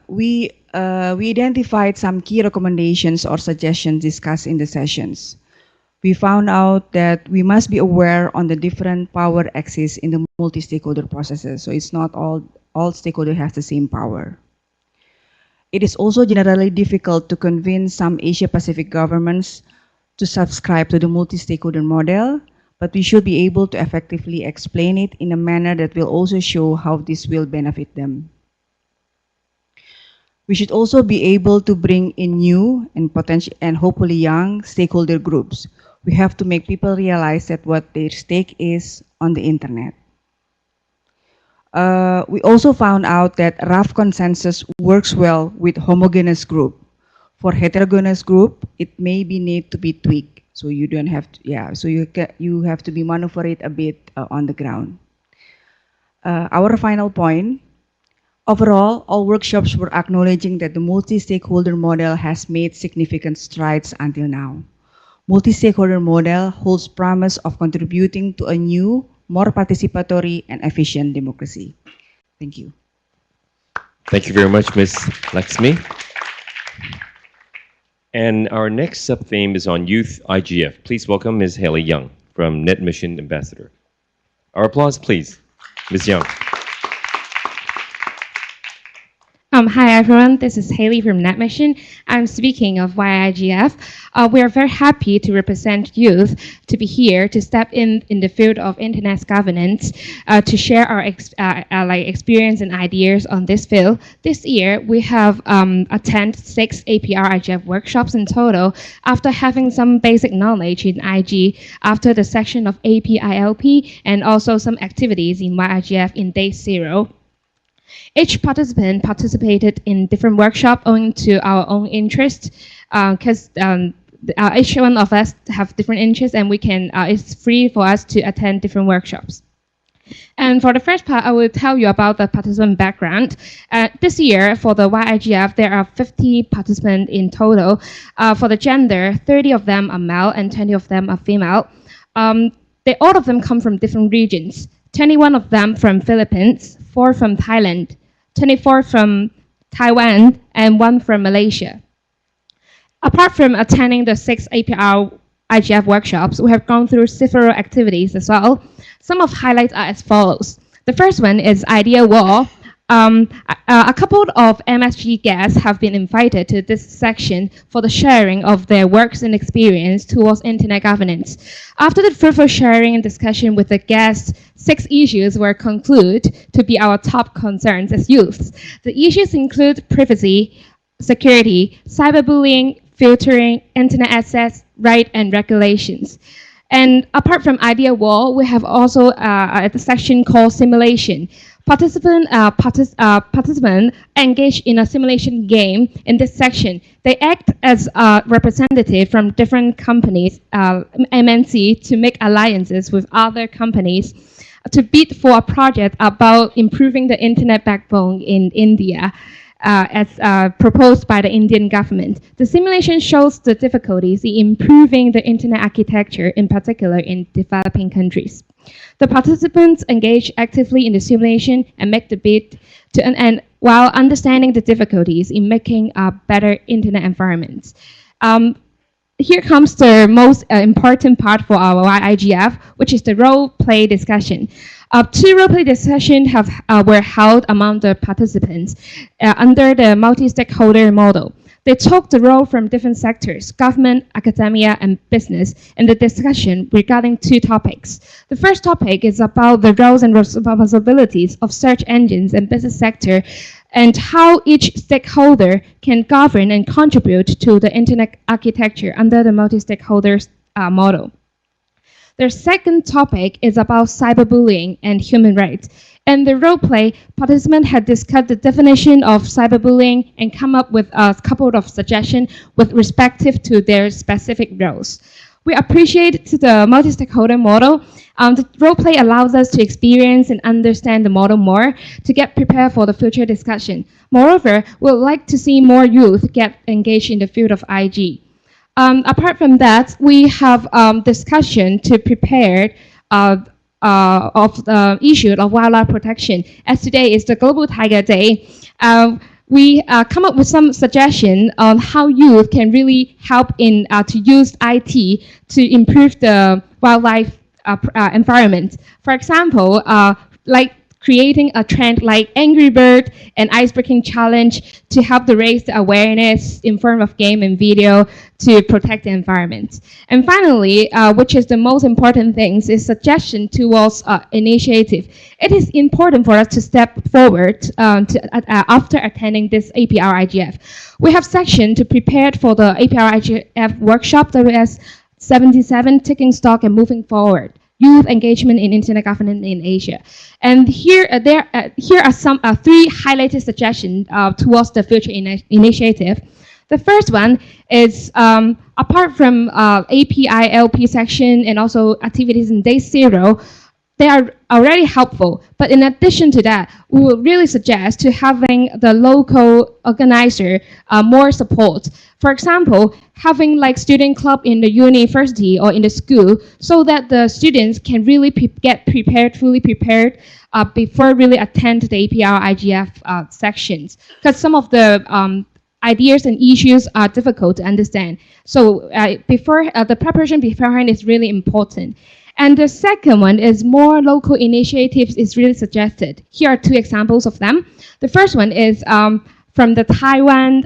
We identified some key recommendations or suggestions discussed in the sessions. We found out that we must be aware on the different power axes in the multi-stakeholder processes. So it's not all stakeholders have the same power. It is also generally difficult to convince some Asia-Pacific governments to subscribe to the multi-stakeholder model, but we should be able to effectively explain it in a manner that will also show how this will benefit them. We should also be able to bring in new and potential and hopefully young stakeholder groups We have to make people realize that what their stake is on the internet. We also found out that rough consensus works well with homogeneous group. For heterogeneous group, it may be need to be tweaked. So you don't have to, so you have to be maneuver it a bit on the ground. Our final point, overall, all workshops were acknowledging that the multi-stakeholder model has made significant strides until now. Multi-stakeholder model holds promise of contributing to a new, more participatory and efficient democracy. Thank you. Thank you very much, Ms. Laxmi. And our next sub-theme is on youth IGF. Please welcome Ms. Haley Young from Net Mission Ambassador. Our applause, please. Ms. Young. Hi everyone, this is Haley from Net Mission. I'm speaking of YIGF. We are very happy to represent youth, to be here, to step in the field of internet governance, to share our experience and ideas on this field. This year, we have attended 6 AprIGF workshops in total after having some basic knowledge in IG after the section of APILP and also some activities in YIGF in day 0. Each participant participated in different workshops owing to our own interests, because each one of us have different interests, and we can it's free for us to attend different workshops. And for the first part, I will tell you about the participant background. This year, for the YIGF, there are 50 participants in total. For the gender, 30 of them are male and 20 of them are female. All of them come from different regions. 21 of them from Philippines, 4 from Thailand, 24 from Taiwan, and 1 from Malaysia. Apart from attending the 6 AprIGF workshops, we have gone through several activities as well. Some of highlights are as follows. The first one is Idea Wall. A couple of MSG guests have been invited to this section for the sharing of their works and experience towards internet governance. After the fruitful sharing and discussion with the guests, 6 issues were concluded to be our top concerns as youths. The issues include privacy, security, cyberbullying, filtering, internet access, right, and regulations. And apart from Idea Wall, we have also a section called Simulation. Participants engage in a simulation game in this section. They act as a representative from different companies, MNC, to make alliances with other companies to bid for a project about improving the internet backbone in India, as proposed by the Indian government. The simulation shows the difficulties in improving the internet architecture, in particular in developing countries. The participants engage actively in the simulation and make the bid to an end while understanding the difficulties in making a better internet environment. Here comes the most important part for our YIGF, which is the role-play discussion. 2 role-play discussions were held among the participants under the multi-stakeholder model. They took the role from different sectors, government, academia, and business, in the discussion regarding 2 topics. The first topic is about the roles and responsibilities of search engines and business sector, and how each stakeholder can govern and contribute to the internet architecture under the multi-stakeholder model. The second topic is about cyberbullying and human rights. In the role play, participants had discussed the definition of cyberbullying and come up with a couple of suggestions with respect to their specific roles. We appreciate the multi-stakeholder model. The role play allows us to experience and understand the model more to get prepared for the future discussion. Moreover, we would like to see more youth get engaged in the field of IG. Apart from that, we have discussion to prepare of the issue of wildlife protection. As today is the Global Tiger Day, we come up with some suggestions on how youth can really help in to use IT to improve the wildlife environment. For example, like creating a trend like Angry Bird and Ice-Breaking Challenge to help to raise the awareness in form of game and video to protect the environment. And finally, which is the most important thing, is suggestion towards initiative. It is important for us to step forward after attending this AprIGF. We have section to prepare for the AprIGF workshop, WS 77, Taking Stock and Moving Forward, Youth Engagement in Internet Governance in Asia. And here are some three highlighted suggestions towards the future initiative. The first one is, apart from APILP section and also activities in day zero, they are already helpful. But in addition to that, we would really suggest to having the local organizer more support. For example, having like student club in the university or in the school, so that the students can really get prepared, fully prepared before really attend the APR IGF sections. Because some of the ideas and issues are difficult to understand. So the preparation beforehand is really important. And the second one is more local initiatives is really suggested. Here are two examples of them. The first one is from the Taiwan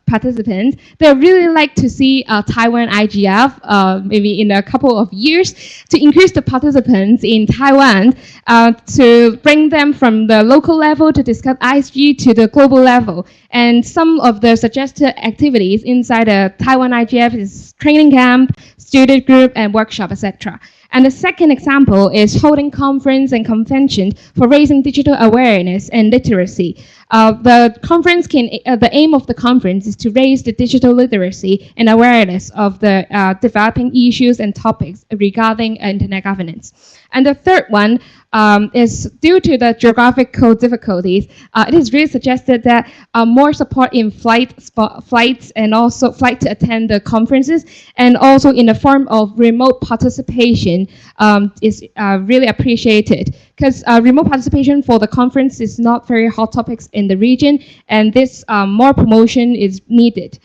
participants. They really like to see Taiwan IGF maybe in a couple of years to increase the participants in Taiwan to bring them from the local level to discuss ISG to the global level. And some of the suggested activities inside the Taiwan IGF is training camp, student group, and workshop, etc. And the second example is holding conference and convention for raising digital awareness and literacy. The aim of the conference is to raise the digital literacy and awareness of the developing issues and topics regarding internet governance. And the third one is due to the geographical difficulties, it is really suggested that more support in flights and also flight to attend the conferences, and also in the form of remote participation is really appreciated. Because remote participation for the conference is not very hot topics in the region, and this more promotion is needed.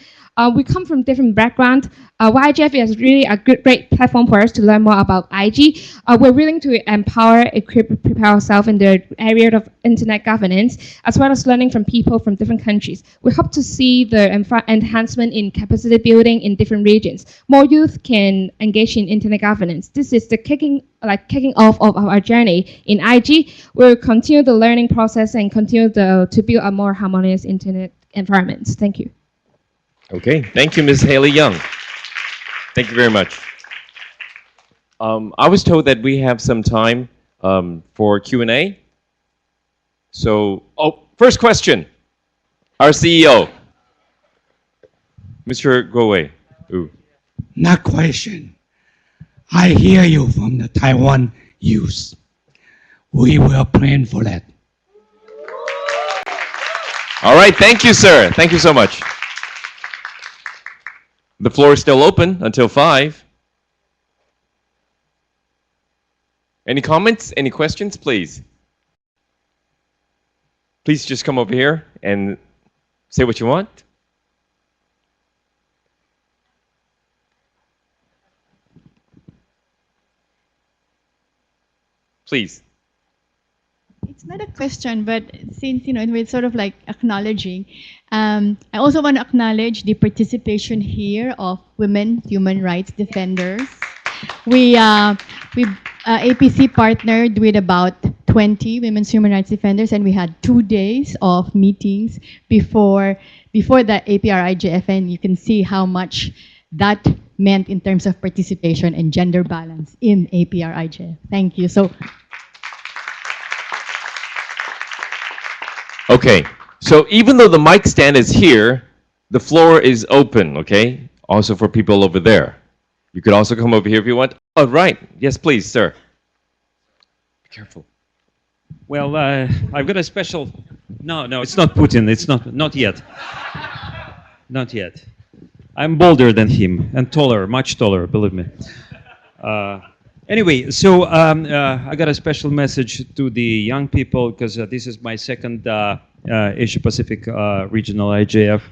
We come from different backgrounds. YGF is really a great platform for us to learn more about IG. We're willing to empower, equip, prepare ourselves in the area of internet governance, as well as learning from people from different countries. We hope to see the enhancement in capacity building in different regions. More youth can engage in internet governance. This is the kicking off of our journey in IG. We'll continue the learning process and continue to build a more harmonious internet environment. Thank you. Okay, thank you, Ms. Haley Young. Thank you very much. I was told that we have some time for Q&A. So, first question. Our CEO, Mr. Guowei. Not question. I hear you from the Taiwan youth. We will plan for that. All right, thank you, sir. Thank you so much. The floor is still open until 5. Any comments? Any questions, please? Please just come over here and say what you want. Please. It's not a question, but since, we're sort of like acknowledging, I also want to acknowledge the participation here of women human rights defenders. We APC partnered with about 20 women's human rights defenders, and we had 2 days of meetings before the APR-IGF, and you can see how much that meant in terms of participation and gender balance in APR-IGF. Thank you. Okay, so even though the mic stand is here, the floor is open, okay? Also for people over there. You could also come over here if you want. Oh, right. Yes, please, sir. Be careful. Well, I've got a special... No, it's not Putin. It's not yet. Not yet. I'm bolder than him and taller, much taller, believe me. Anyway, so I got a special message to the young people, because this is my second Asia-Pacific regional IGF.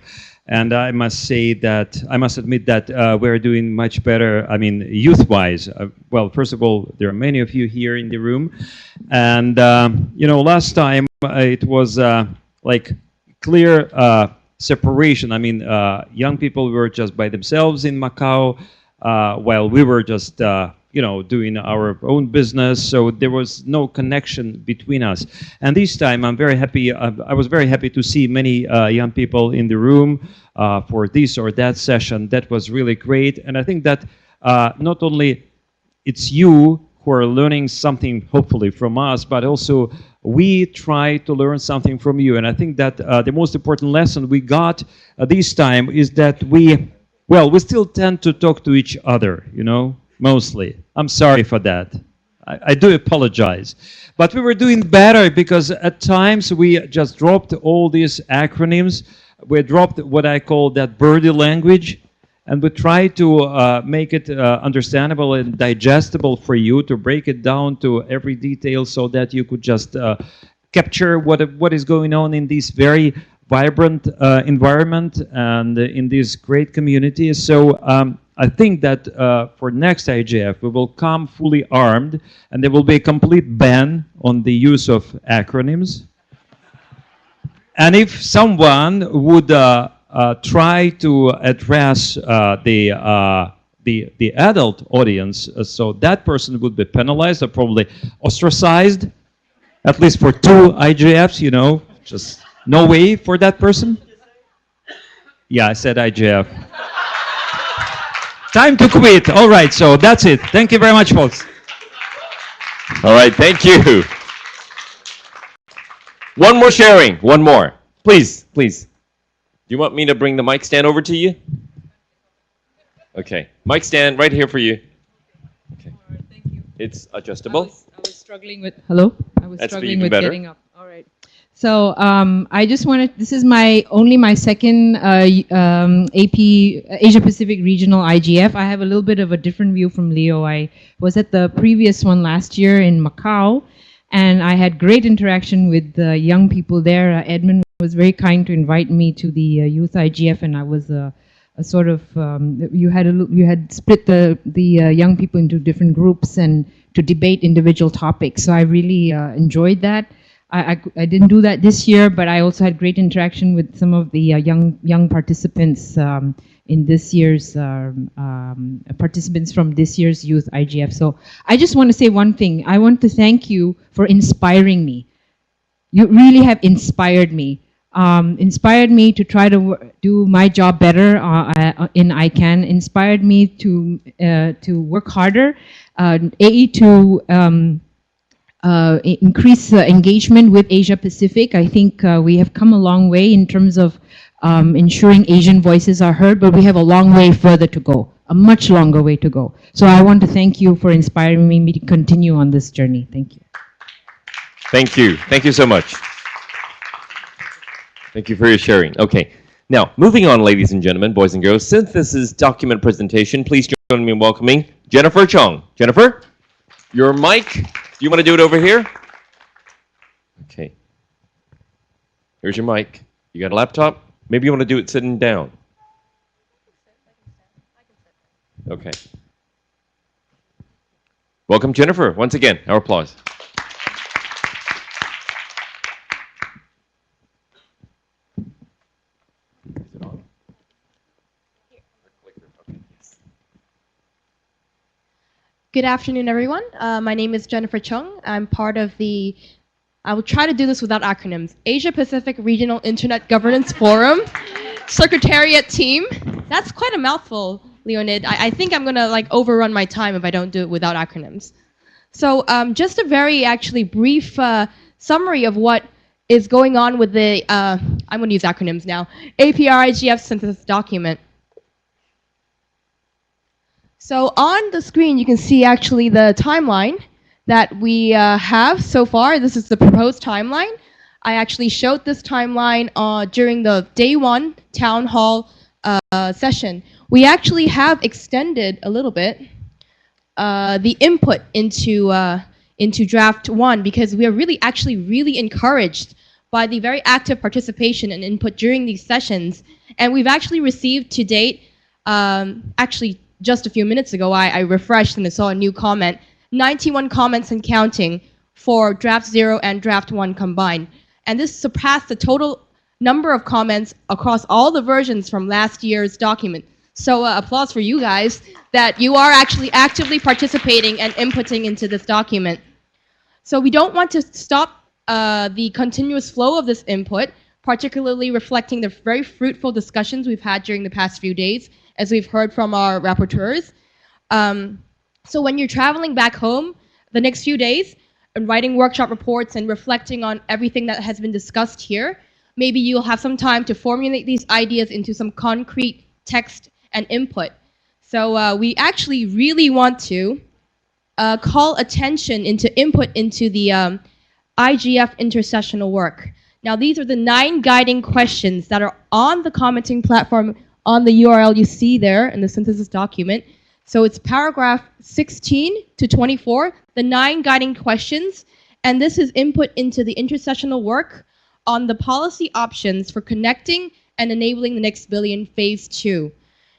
And I must admit that we're doing much better, youth-wise. Well, first of all, there are many of you here in the room. And, last time it was like clear separation. Young people were just by themselves in Macau, while we were just doing our own business, so there was no connection between us. And this time, I'm very happy. I was very happy to see many young people in the room for this or that session. That was really great, and I think that not only it's you who are learning something, hopefully, from us, but also we try to learn something from you. And I think that the most important lesson we got this time is that we still tend to talk to each other, you know, mostly. I'm sorry for that. I do apologize. But we were doing better because at times we just dropped all these acronyms. We dropped what I call that birdie language. And we try to make it understandable and digestible for you, to break it down to every detail so that you could just capture what is going on in this very vibrant environment and in this great community. So I think that for next IGF, we will come fully armed, and there will be a complete ban on the use of acronyms. And if someone would try to address the adult audience, so that person would be penalized or probably ostracized, at least for 2 IGFs, you know, just no way for that person. Yeah, I said IGF. Time to quit. All right, so that's it. Thank you very much, folks. All right, thank you. One more sharing, one more. Please, please. Do you want me to bring the mic stand over to you? Okay, mic stand right here for you. Okay. All right, thank you. It's adjustable. I was struggling with, hello? I was That's struggling even with better. getting up. All right. So I just wanted, this is only my second Asia Pacific Regional IGF. I have a little bit of a different view from Leo. I was at the previous one last year in Macau, and I had great interaction with the young people there. Edmund was very kind to invite me to the youth IGF, and I was a sort of, you had split the young people into different groups and to debate individual topics. So I really enjoyed that. I didn't do that this year, but I also had great interaction with some of the young participants in this year's participants from this year's youth IGF. So I just want to say one thing. I want to thank you for inspiring me. You really have inspired me. Inspired me to try to do my job better in ICANN. Inspired me to work harder. To increase engagement with Asia Pacific. I think we have come a long way in terms of ensuring Asian voices are heard, but we have a long way further to go, a much longer way to go. So I want to thank you for inspiring me to continue on this journey. Thank you. Thank you. Thank you so much. Thank you for your sharing. Okay. Now, moving on, ladies and gentlemen, boys and girls, since this is document presentation, please join me in welcoming Jennifer Chong. Jennifer, your mic. Do you want to do it over here? Okay. Here's your mic. You got a laptop? Maybe you want to do it sitting down. Okay. Welcome, Jennifer. Once again, our applause. Good afternoon, everyone. My name is Jennifer Chung. I'm part of the, I will try to do this without acronyms, Asia Pacific Regional Internet Governance Forum Secretariat Team. That's quite a mouthful, Leonid. I think I'm going to overrun my time if I don't do it without acronyms. So just a very actually brief summary of what is going on with the, I'm going to use acronyms now, AprIGF synthesis document. So on the screen, you can see actually the timeline that we have so far. This is the proposed timeline. I actually showed this timeline during the day 1 town hall session. We actually have extended a little bit the input into draft 1 because we are really encouraged by the very active participation and input during these sessions. And we've actually received to date, actually just a few minutes ago, I refreshed and I saw a new comment, 91 comments and counting for draft 0 and draft 1 combined. And this surpassed the total number of comments across all the versions from last year's document. So applause for you guys that you are actually actively participating and inputting into this document. So we don't want to stop the continuous flow of this input, particularly reflecting the very fruitful discussions we've had during the past few days, as we've heard from our rapporteurs. So when you're traveling back home the next few days and writing workshop reports and reflecting on everything that has been discussed here, maybe you'll have some time to formulate these ideas into some concrete text and input. So we actually really want to call attention into input into the IGF intersessional work. Now these are the 9 guiding questions that are on the commenting platform on the URL you see there in the synthesis document. So it's paragraph 16 to 24, the 9 guiding questions, and this is input into the intersessional work on the policy options for connecting and enabling the next billion phase 2.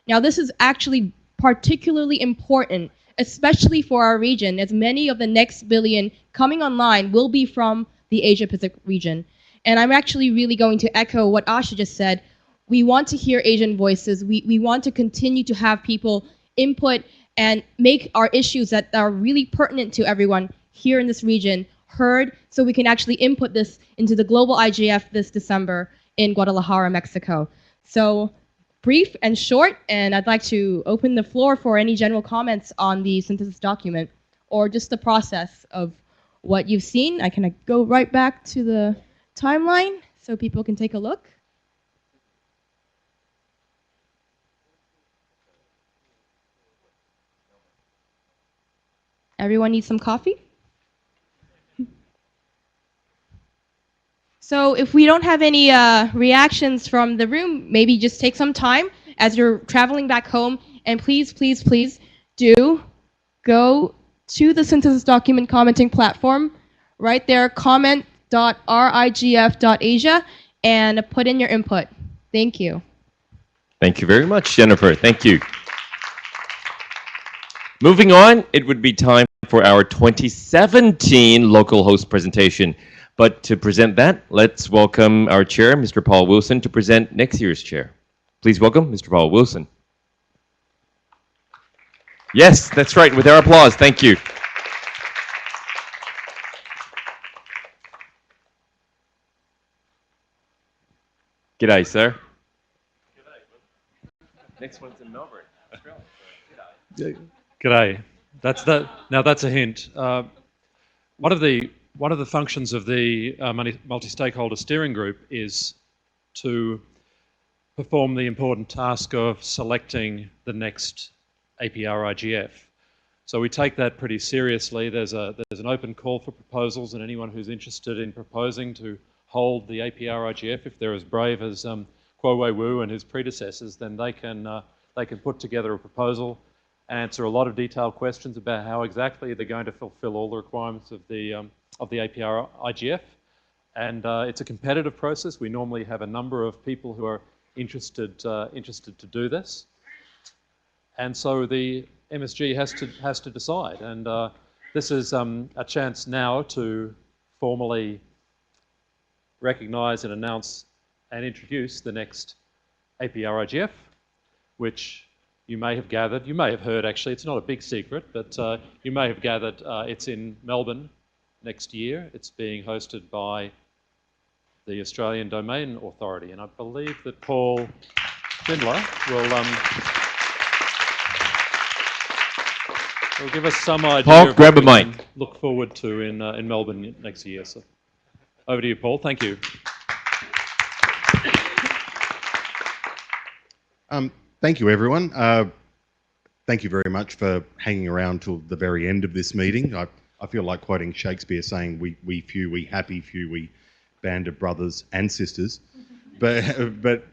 Now this is actually particularly important, especially for our region, as many of the next billion coming online will be from the Asia Pacific region. And I'm actually really going to echo what Asha just said. We want to hear Asian voices. We want to continue to have people input and make our issues that are really pertinent to everyone here in this region heard, so we can actually input this into the global IGF this December in Guadalajara, Mexico. So brief and short, and I'd like to open the floor for any general comments on the synthesis document or just the process of what you've seen. I can go right back to the timeline so people can take a look. Everyone needs some coffee? So if we don't have any reactions from the room, maybe just take some time as you're traveling back home, and please, please, please do go to the synthesis document commenting platform, right there, comment.rigf.asia, and put in your input. Thank you. Thank you very much, Jennifer. Thank you. Moving on, it would be time for our 2017 local host presentation. But to present that, let's welcome our chair, Mr. Paul Wilson, to present next year's chair. Please welcome Mr. Paul Wilson. Yes, that's right, with our applause. Thank you. G'day, sir. Next one's in Melbourne. G'day. Now that's a hint. One of the functions of the multi-stakeholder steering group is to perform the important task of selecting the next APRIGF. So we take that pretty seriously. There's an open call for proposals, and anyone who's interested in proposing to hold the APRIGF, if they're as brave as Kuo Wei Wu and his predecessors, then they can put together a proposal, answer a lot of detailed questions about how exactly they're going to fulfill all the requirements of the APRIGF. And it's a competitive process. We normally have a number of people who are interested to do this. And so the MSG has to decide. And this is a chance now to formally recognise and announce and introduce the next APRIGF, which you may have gathered, you may have heard actually, it's not a big secret, but you may have gathered it's in Melbourne next year. It's being hosted by the Australian Domain Authority, and I believe that Paul Schindler will give us some idea Paul, of grab what a we mic. can look forward to in Melbourne next year. So over to you, Paul. Thank you. Thank you, everyone. Thank you very much for hanging around till the very end of this meeting. I feel like quoting Shakespeare saying, we few, we happy few, we band of brothers and sisters. But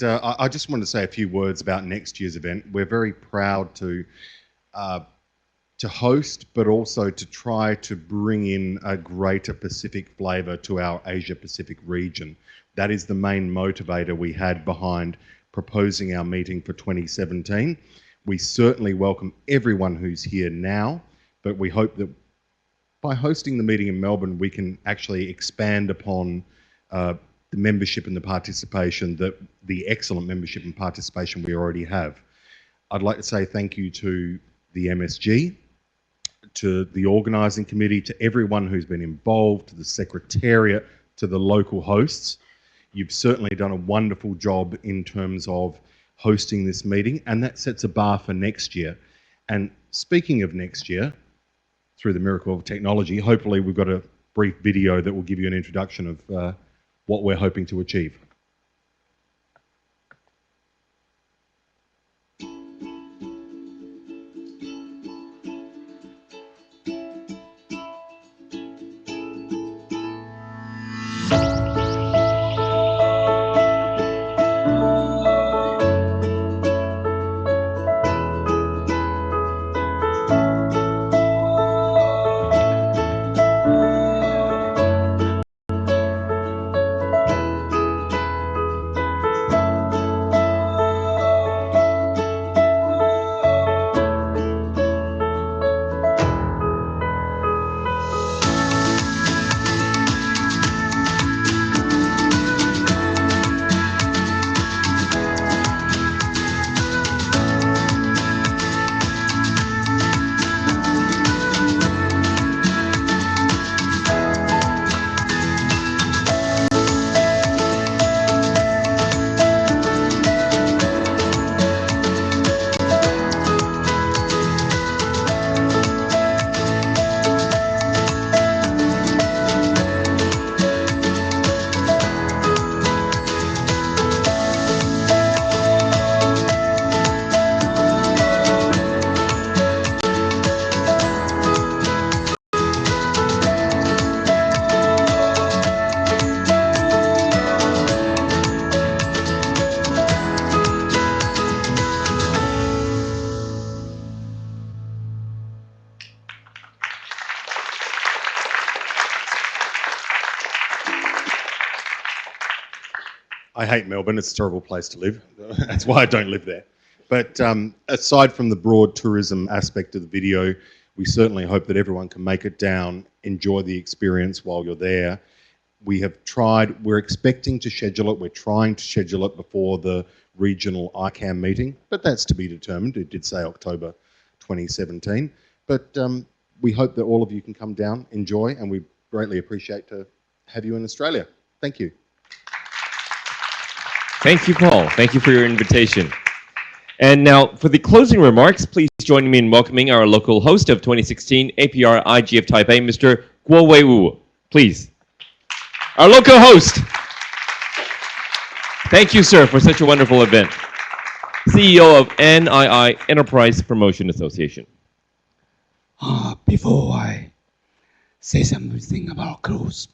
I just want to say a few words about next year's event. We're very proud to host, but also to try to bring in a greater Pacific flavour to our Asia Pacific region. That is the main motivator we had behind proposing our meeting for 2017. We certainly welcome everyone who's here now, but we hope that by hosting the meeting in Melbourne, we can actually expand upon the membership and the participation, the excellent membership and participation we already have. I'd like to say thank you to the MSG, to the organising committee, to everyone who's been involved, to the Secretariat, to the local hosts. You've certainly done a wonderful job in terms of hosting this meeting, and that sets a bar for next year. And speaking of next year, through the miracle of technology, hopefully we've got a brief video that will give you an introduction of what we're hoping to achieve. I hate Melbourne. It's a terrible place to live. That's why I don't live there. But aside from the broad tourism aspect of the video, we certainly hope that everyone can make it down, enjoy the experience while you're there. We have tried, we're expecting to schedule it, we're trying to schedule it before the regional ICAM meeting, but that's to be determined. It did say October 2017. But we hope that all of you can come down, enjoy, and we greatly appreciate to have you in Australia. Thank you. Thank you, Paul. Thank you for your invitation. And now, for the closing remarks, please join me in welcoming our local host of 2016 AprIGF Taipei, Mr. Guo Wei-Wu. Please. Our local host. Thank you, sir, for such a wonderful event. CEO of NII, Enterprise Promotion Association. Before I say something about close,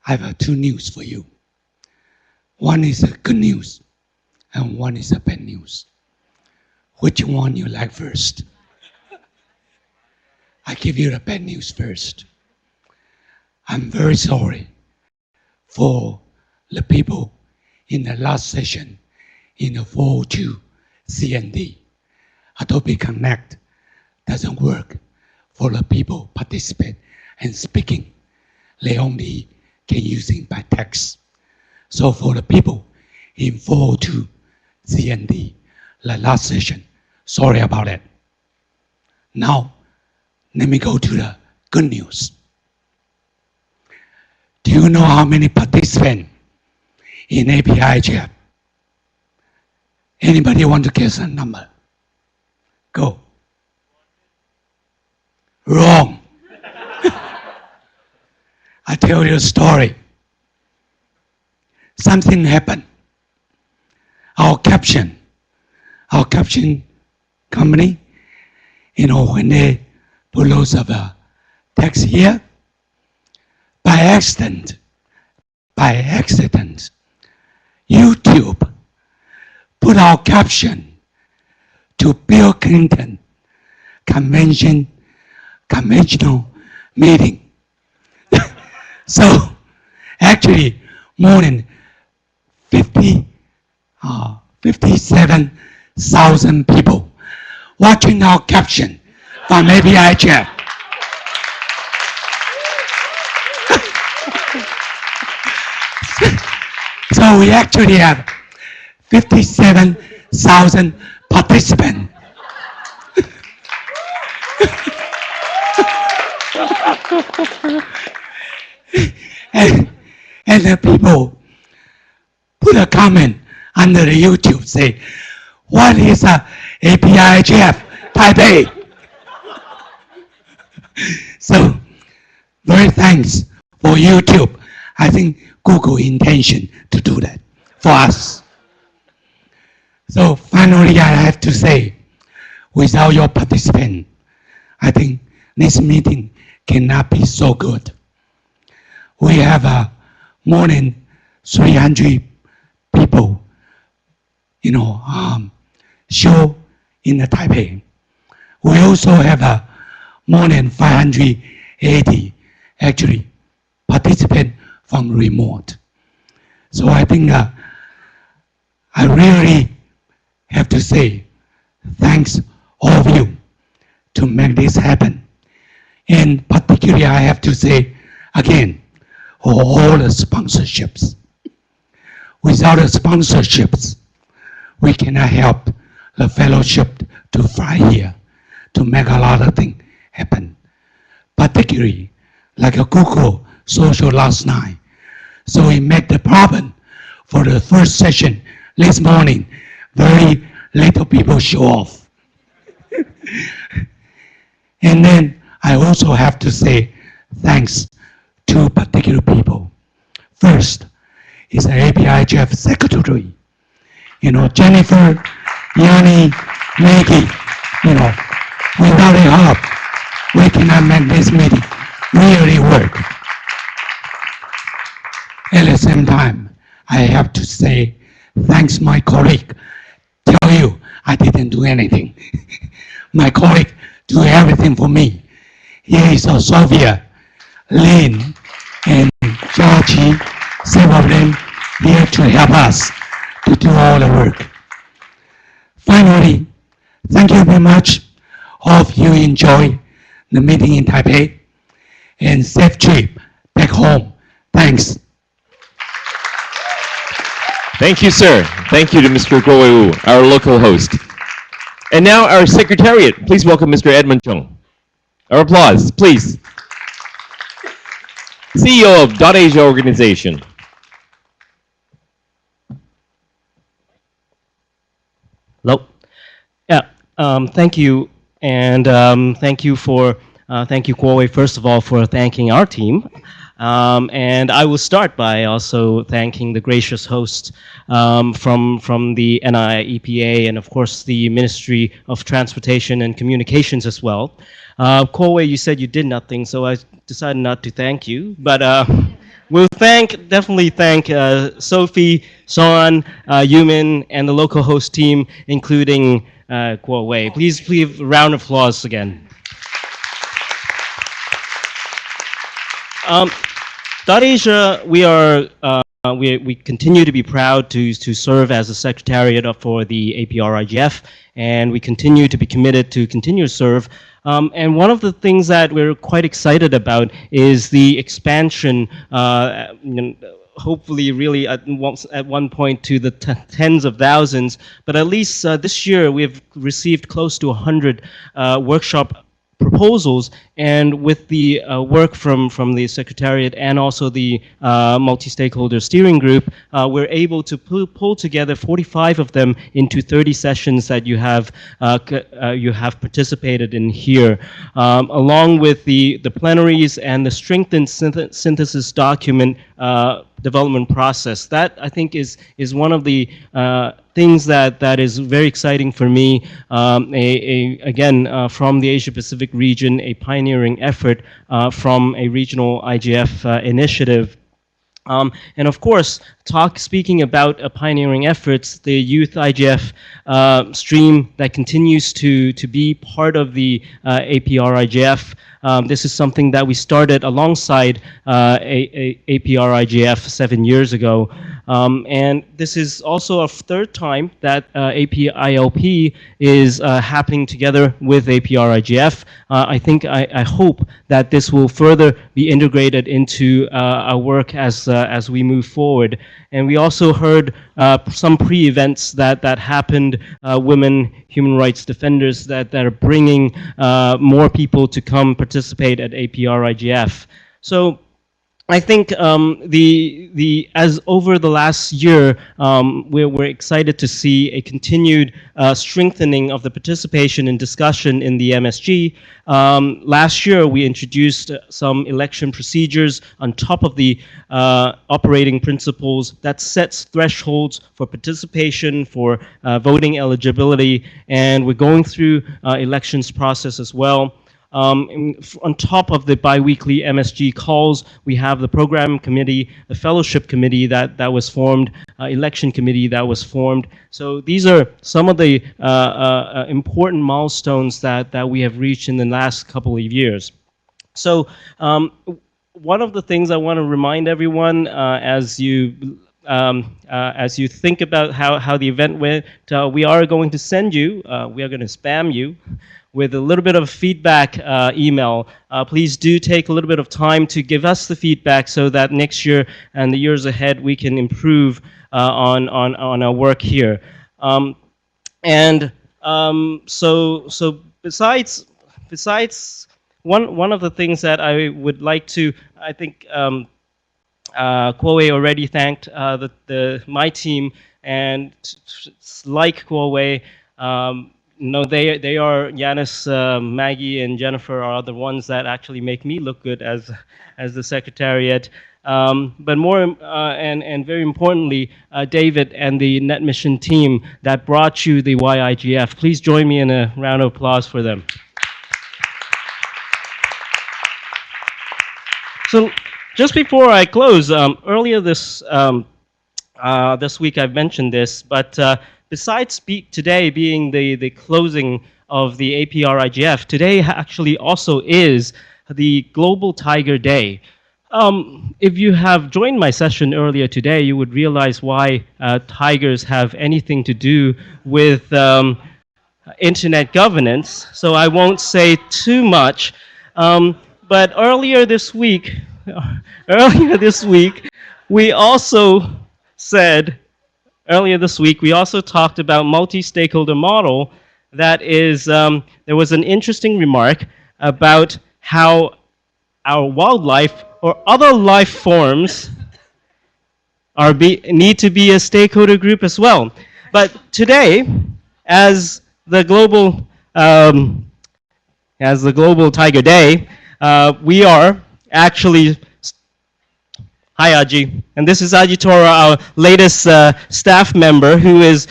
I have two news for you. One is a good news, and one is a bad news. Which one you like first? I give you the bad news first. I'm very sorry for the people in the last session in the 402 CND. Adobe Connect doesn't work for the people participate and speaking. They only can use it by text. So for the people in 402 CND, the last session, sorry about that. Now, let me go to the good news. Do you know how many participants in AprIGF? Anybody want to guess a number? Go. Wrong. I tell you a story. Something happened. Our caption company, when they put loads of text here, by accident, YouTube put our caption to Bill Clinton conventional meeting. So actually more than 57,000 people watching our caption from AprIGF. So we actually have 57,000 participants. and the people put a comment under the YouTube, say, what is AprIGF Taipei. So, very thanks for YouTube. I think Google intention to do that for us. So finally, I have to say, without your participation, I think this meeting cannot be so good. We have more than 300 people, show in the Taipei. We also have more than 580 actually participant from remote. So I think I really have to say thanks all of you to make this happen. And particularly I have to say again, for all the sponsorships. Without the sponsorships, we cannot help the fellowship to fly here, to make a lot of things happen. Particularly, like a Google social last night. So we make the problem for the first session this morning, very little people show off. And then I also have to say thanks to particular people. First is the AprIGF secretary, Jennifer, Yanni, Maggie, without their help, we cannot make this meeting really work. At the same time, I have to say thanks my colleague. Tell you, I didn't do anything. My colleague do everything for me. Here is Sophia, Lynn, and Georgie, some of them here to help us to do all the work. Finally, thank you very much. Hope you enjoy the meeting in Taipei and safe trip back home. Thanks. Thank you, sir. Thank you to Mr. Guo Wei-Wu, our local host. And now our secretariat. Please welcome Mr. Edmund Chung. Our applause, please. CEO of .Asia organization. Hello. Yeah. Thank you, and thank you Guo Wei, first of all, for thanking our team. And I will start by also thanking the gracious host from the NI, EPA, and of course the Ministry of Transportation and Communications as well. Guo Wei, you said you did nothing, so I decided not to thank you. But we'll definitely thank Sophie, Sean, Yumin, and the local host team, including Guo Wei. Please give a round of applause again. .Asia, we continue to be proud to serve as a secretariat for the AprIGF, and we continue to be committed to continue to serve. And one of the things that we're quite excited about is the expansion, hopefully really at one point to the tens of thousands, but at least this year we've received close to 100 workshop proposals, and with the work from the Secretariat and also the multi-stakeholder steering group, we're able to pull together 45 of them into 30 sessions that you have participated in here, along with the plenaries and the strengthened synthesis document development process. That, I think, is one of the things that is very exciting for me. Again, from the Asia Pacific region, a pioneering effort from a regional IGF initiative. And of course, speaking about pioneering efforts, the Youth IGF stream that continues to be part of the AprIGF. This is something that we started alongside AprIGF 7 years ago. And this is also a third time that APILP is happening together with AprIGF. I hope that this will further be integrated into our work as we move forward. And we also heard some pre-events that happened, women, human rights defenders that are bringing more people to come participate at AprIGF. So I think as over the last year, we're excited to see a continued strengthening of the participation and discussion in the MSG. Last year, we introduced some election procedures on top of the operating principles that sets thresholds for participation, for voting eligibility, and we're going through elections process as well. On top of the biweekly MSG calls, we have the program committee, the fellowship committee that was formed, election committee that was formed. So these are some of the important milestones that we have reached in the last couple of years. So one of the things I want to remind everyone as you think about how the event went, we are going to send you, we are going to spam you with a little bit of feedback email. Please do take a little bit of time to give us the feedback so that next year and the years ahead we can improve on our work here. So besides one of the things that I would like to, I think Kuo-wei already thanked my team, and like Kuo-wei, no, they are Yanis, Maggie, and Jennifer are the ones that actually make me look good as the secretariat. But more and very importantly, David and the NetMission team that brought you the YIGF. Please join me in a round of applause for them. So just before I close, earlier this week I've mentioned this, but besides today being the closing of the AprIGF, today actually also is the Global Tiger Day. If you have joined my session earlier today, you would realize why tigers have anything to do with internet governance, so I won't say too much. But earlier this week, we also talked about multi-stakeholder model. That is, there was an interesting remark about how our wildlife or other life forms need to be a stakeholder group as well. But today, as the Global Tiger Day, we are actually, hi Aji, and this is Aji Tora, our latest staff member, who is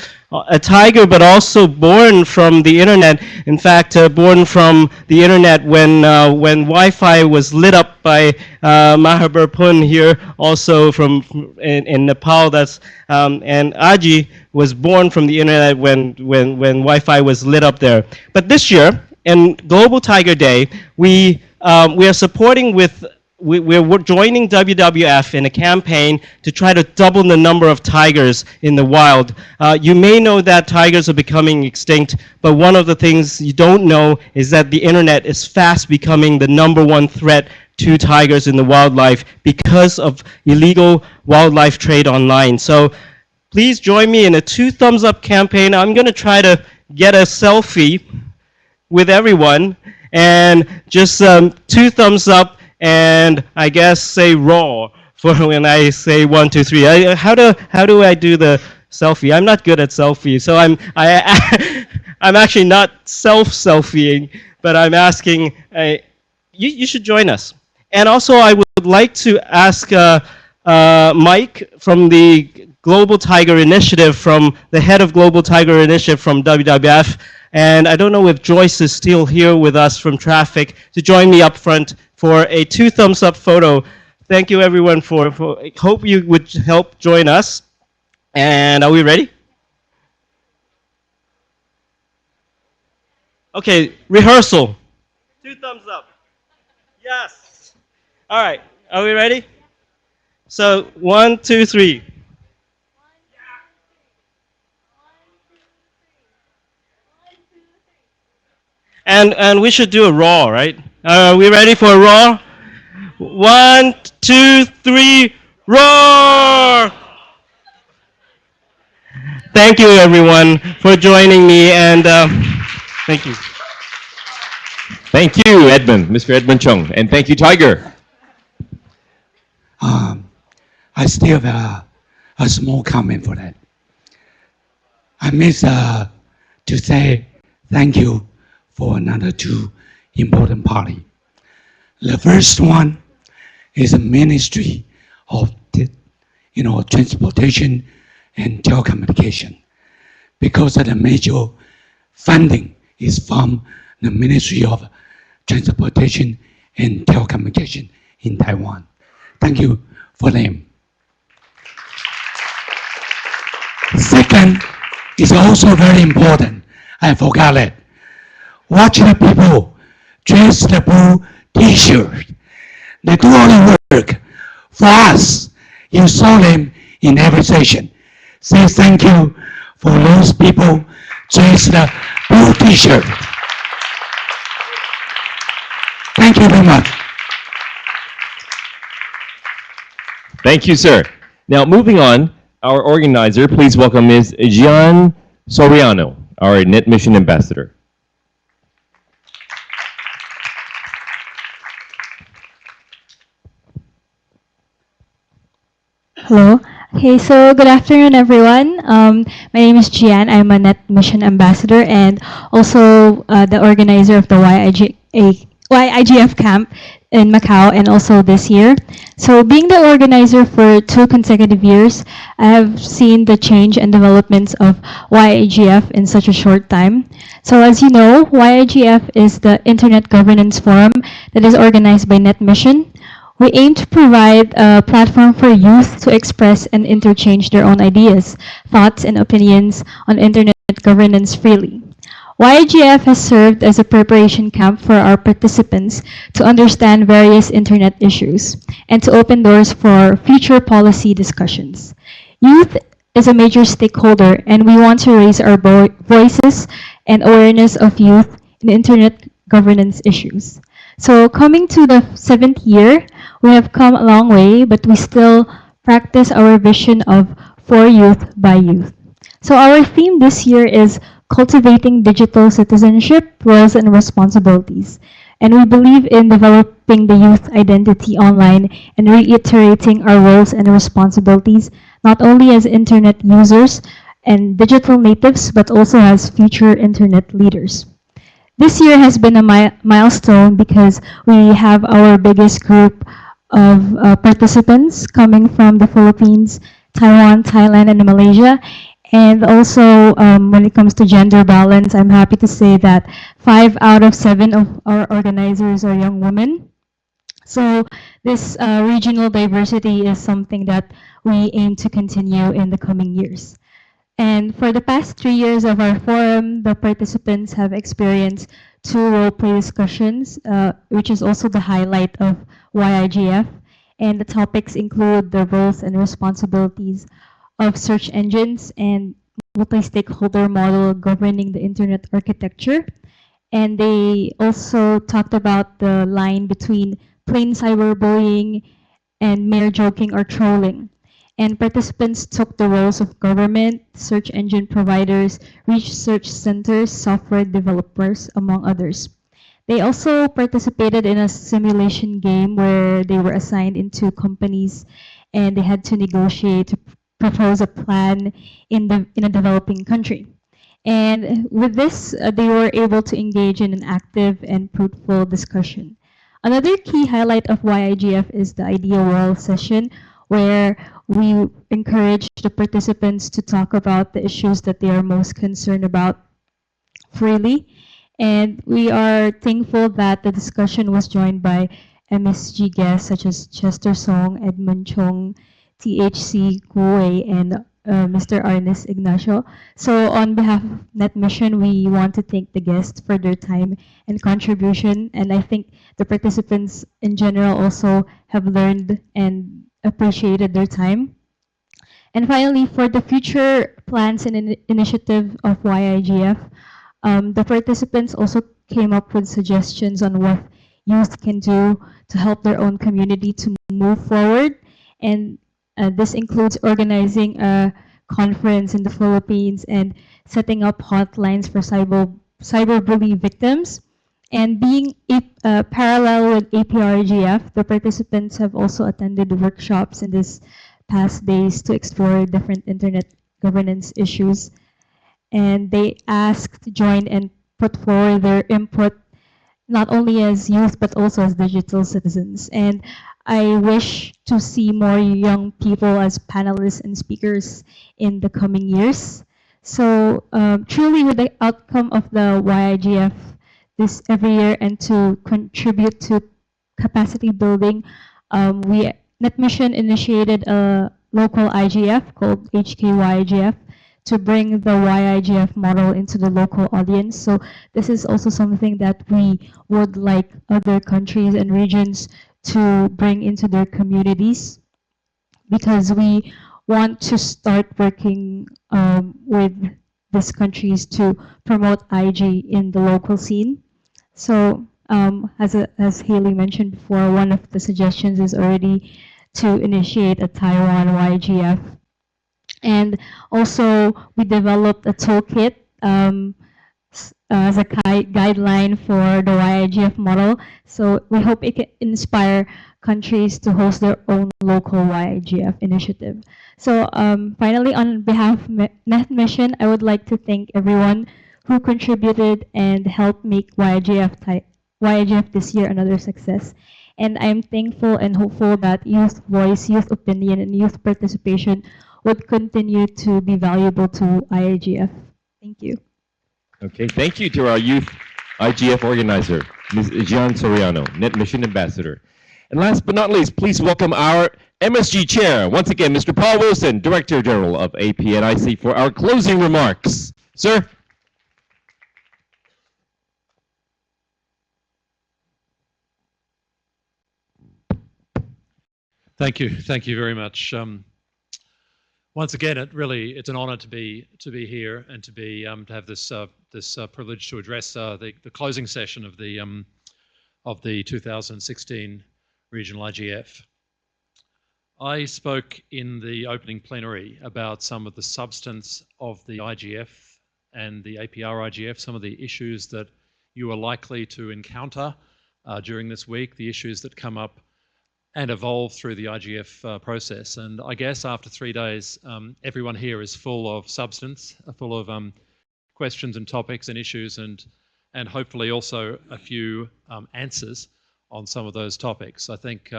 a tiger but also born from the internet. In fact, born from the internet when Wi-Fi was lit up by Mahabir Pun here, also in Nepal. And Aji was born from the internet when Wi-Fi was lit up there. But this year, in Global Tiger Day, we are supporting we're joining WWF in a campaign to try to double the number of tigers in the wild. You may know that tigers are becoming extinct, but one of the things you don't know is that the internet is fast becoming the #1 threat to tigers in the wildlife because of illegal wildlife trade online. So please join me in a 2 thumbs up campaign. I'm going to try to get a selfie with everyone, and just 2 thumbs up, and I guess say raw for when I say 1, 2, 3. How do I do the selfie? I'm not good at selfie, so I'm actually not selfieing, but I'm asking. You should join us. And also, I would like to ask Mike from the Global Tiger Initiative, from the head of Global Tiger Initiative from WWF, and I don't know if Joyce is still here with us from traffic, to join me up front for a 2 thumbs up photo. Thank you everyone for hope you would help join us. And are we ready? Okay, rehearsal. 2 thumbs up. Yes. All right, are we ready? So 1, 2, 3. And we should do a raw, right? Are we ready for a raw? 1, 2, 3, roar! Thank you everyone for joining me, and thank you. Thank you, Edmund, Mr. Edmund Chung, and thank you, Tiger. I still have a small comment for that. I miss to say thank you for another two important party. The first one is the Ministry of Transportation and Telecommunication, because the major funding is from the Ministry of Transportation and Telecommunication in Taiwan. Thank you for them. Second is also very important. I forgot it. Watch the people dress the blue T-shirt. They do all the work for us. You saw them in every session. Say thank you for those people dress the blue T-shirt. Thank you very much. Thank you, sir. Now, moving on, our organizer, please welcome Ms. Gian Soriano, our Net Mission Ambassador. Hello. Okay, so good afternoon, everyone. My name is Gian. I'm a Net Mission Ambassador and also the organizer of the YIGF camp in Macau and also this year. So being the organizer for 2 consecutive years, I have seen the change and developments of YIGF in such a short time. So as you know, YIGF is the Internet Governance Forum that is organized by Net Mission. We aim to provide a platform for youth to express and interchange their own ideas, thoughts, and opinions on Internet governance freely. YIGF has served as a preparation camp for our participants to understand various Internet issues and to open doors for future policy discussions. Youth is a major stakeholder, and we want to raise our voices and awareness of youth in Internet governance issues. So coming to the 7th year, we have come a long way, but we still practice our vision of for youth by youth. So our theme this year is cultivating digital citizenship, roles and responsibilities. And we believe in developing the youth identity online and reiterating our roles and responsibilities, not only as internet users and digital natives, but also as future internet leaders. This year has been a milestone because we have our biggest group of participants coming from the Philippines, Taiwan, Thailand, and Malaysia. And also, when it comes to gender balance, I'm happy to say that 5 out of 7 of our organizers are young women. So this regional diversity is something that we aim to continue in the coming years. And for the past 3 years of our forum, the participants have experienced 2 role-play discussions, which is also the highlight of YIGF. And the topics include the roles and responsibilities of search engines and multi-stakeholder model governing the internet architecture. And they also talked about the line between plain cyberbullying and mere joking or trolling. And participants took the roles of government, search engine providers, research centers, software developers, among others. They also participated in a simulation game where they were assigned into companies and they had to negotiate to propose a plan in a developing country. And with this, they were able to engage in an active and fruitful discussion. Another key highlight of YIGF is the Idea World session, where we encourage the participants to talk about the issues that they are most concerned about freely. And we are thankful that the discussion was joined by MSG guests such as Chester Song, Edmund Chong, THC Kuwei, and Mr. Arnes Ignacio. So on behalf of Net Mission, we want to thank the guests for their time and contribution. And I think the participants in general also have learned and appreciated their time. And finally, for the future plans and initiative of YIGF, the participants also came up with suggestions on what youth can do to help their own community to move forward. And this includes organizing a conference in the Philippines and setting up hotlines for cyberbully victims. And being parallel with AprIGF, the participants have also attended workshops in this past days to explore different internet governance issues. And they asked to join and put forward their input not only as youth but also as digital citizens. And I wish to see more young people as panelists and speakers in the coming years. So truly with the outcome of the YIGF this every year and to contribute to capacity building, we NetMission initiated a local IGF called HKYIGF to bring the YIGF model into the local audience. So this is also something that we would like other countries and regions to bring into their communities, because we want to start working with these countries to promote IG in the local scene. So as Haley mentioned before, one of the suggestions is already to initiate a Taiwan YGF. And also, we developed a toolkit as a guideline for the YIGF model. So we hope it can inspire countries to host their own local YIGF initiative. So finally, on behalf of NetMission, I would like to thank everyone who contributed and helped make YIGF this year another success. And I am thankful and hopeful that youth voice, youth opinion, and youth participation would continue to be valuable to IIGF. Thank you. Okay, thank you to our youth IGF organizer, Ms. Gian Soriano, NetMission Ambassador. And last but not least, please welcome our MSG Chair, once again, Mr. Paul Wilson, Director General of APNIC, for our closing remarks. Sir? Thank you very much. Once again, it's an honour to be here and to have this privilege to address the closing session of the 2016 Regional IGF. I spoke in the opening plenary about some of the substance of the IGF and the APR IGF, some of the issues that you are likely to encounter during this week, the issues that come up and evolve through the IGF process. And I guess after 3 days, everyone here is full of substance, full of questions and topics and issues, and hopefully also a few answers on some of those topics. I think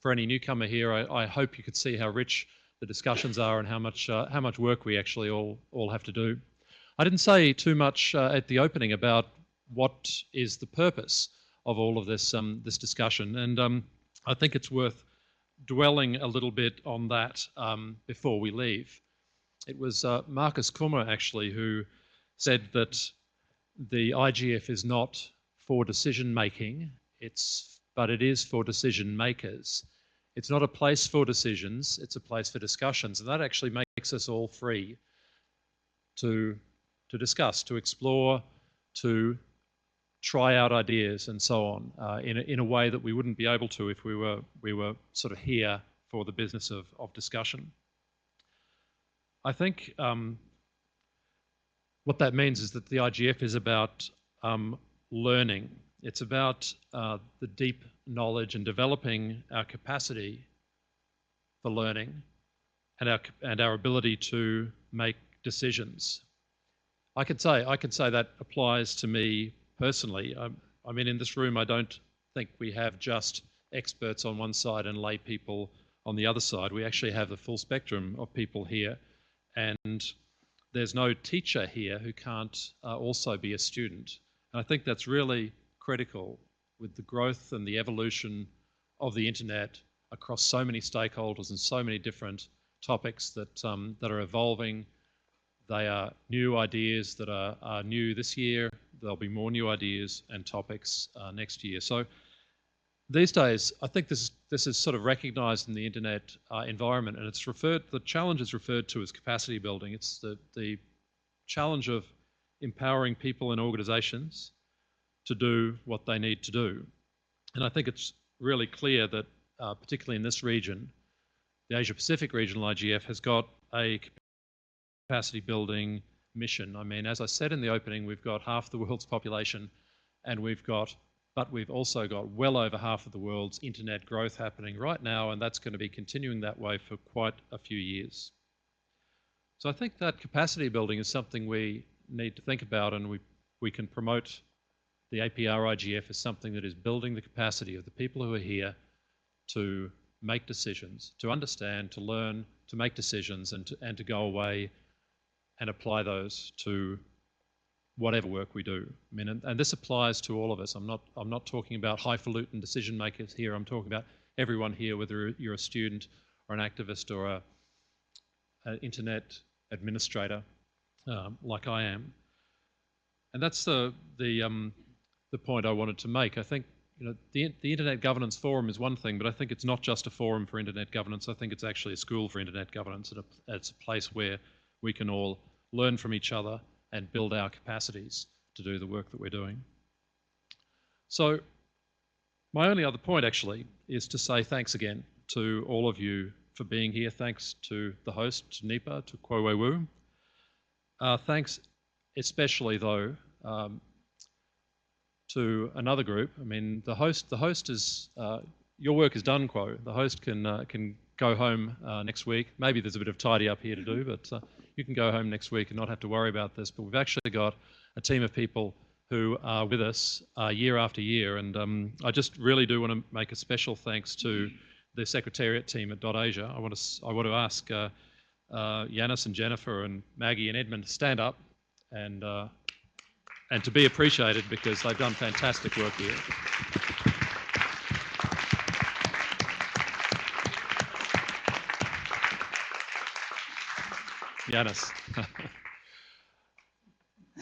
for any newcomer here, I hope you could see how rich the discussions are and how much work we actually all have to do. I didn't say too much at the opening about what is the purpose of all of this this discussion, and I think it's worth dwelling a little bit on that before we leave. It was Marcus Kummer actually who said that the IGF is not for decision making, but it is for decision makers. It's not a place for decisions, it's a place for discussions, and that actually makes us all free to discuss, to explore, to try out ideas and so on in a way that we wouldn't be able to if we were sort of here for the business of discussion. I think what that means is that the IGF is about learning. It's about the deep knowledge and developing our capacity for learning and our ability to make decisions. I could say that applies to me personally. I mean, in this room, I don't think we have just experts on one side and lay people on the other side. We actually have the full spectrum of people here, and there's no teacher here who can't also be a student. And I think that's really critical with the growth and the evolution of the internet across so many stakeholders and so many different topics that are evolving. They are new ideas that are new this year. There'll be more new ideas and topics next year. So these days, I think this is sort of recognised in the internet environment, and the challenge is referred to as capacity building. It's the challenge of empowering people and organisations to do what they need to do. And I think it's really clear that, particularly in this region, the Asia Pacific Regional IGF has got a capacity building mission. I mean, as I said in the opening, we've got half the world's population and we've got but we've also got well over half of the world's internet growth happening right now, and that's going to be continuing that way for quite a few years. So I think that capacity building is something we need to think about, and we can promote the AprIGF as something that is building the capacity of the people who are here to make decisions, to understand, to learn, to make decisions, and to go away and apply those to whatever work we do. I mean, and this applies to all of us. I'm not talking about highfalutin decision makers here. I'm talking about everyone here, whether you're a student or an activist or an internet administrator, like I am. And that's the point I wanted to make. I think, you know, the Internet Governance Forum is one thing, but I think it's not just a forum for internet governance. I think it's actually a school for internet governance. It's a place where we can all learn from each other and build our capacities to do the work that we're doing. So my only other point actually is to say thanks again to all of you for being here. Thanks to the host, to Nipa, to Kuo Wei Wu. Thanks especially though to another group. I mean, the host is, your work is done, Kuo. The host can go home next week. Maybe there's a bit of tidy up here to do, but you can go home next week and not have to worry about this. But we've actually got a team of people who are with us year after year, and I just really do want to make a special thanks to the Secretariat team at .Asia. I want to ask Yanis and Jennifer and Maggie and Edmund to stand up and to be appreciated, because they've done fantastic work here. Yanis.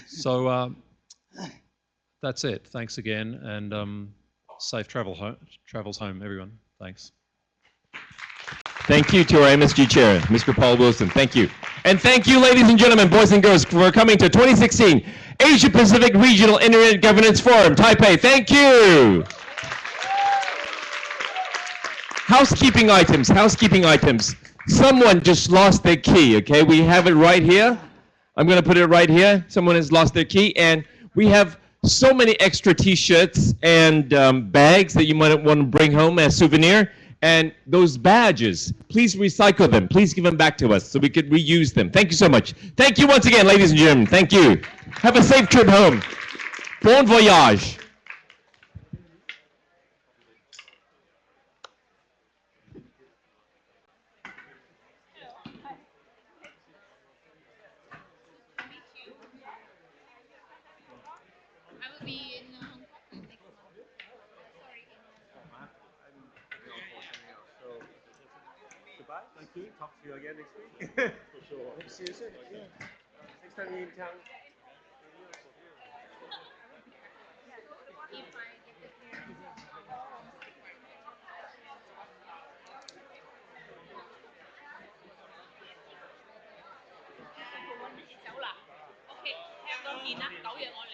So that's it. Thanks again, and safe travels home, everyone. Thanks. Thank you to our MSG Chair, Mr. Paul Wilson. Thank you. And thank you, ladies and gentlemen, boys and girls, for coming to 2016 Asia Pacific Regional Internet Governance Forum, Taipei. Thank you. Housekeeping items. Someone just lost their key, okay? We have it right here. I'm going to put it right here. Someone has lost their key, and we have so many extra T-shirts and bags that you might want to bring home as souvenir. And those badges, please recycle them. Please give them back to us so we could reuse them. Thank you so much. Thank you once again, ladies and gentlemen. Thank you. Have a safe trip home. Bon voyage. I will be in Hong Kong next month. Sorry. Goodbye. Thank you. Talk to you again next week. For sure. Hope to see you soon. Yeah. Next time you're in town. If I get the clearance. OK， 聽到見啦，9日我嚟，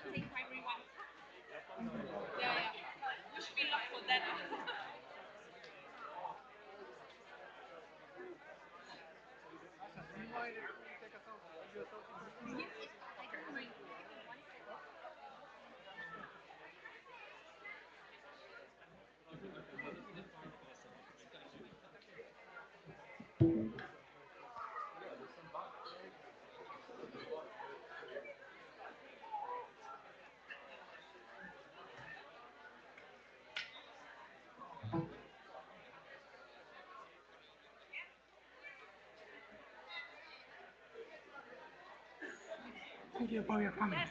申請 primary one。Yeah, wish me luck for that. Thank you for your comment.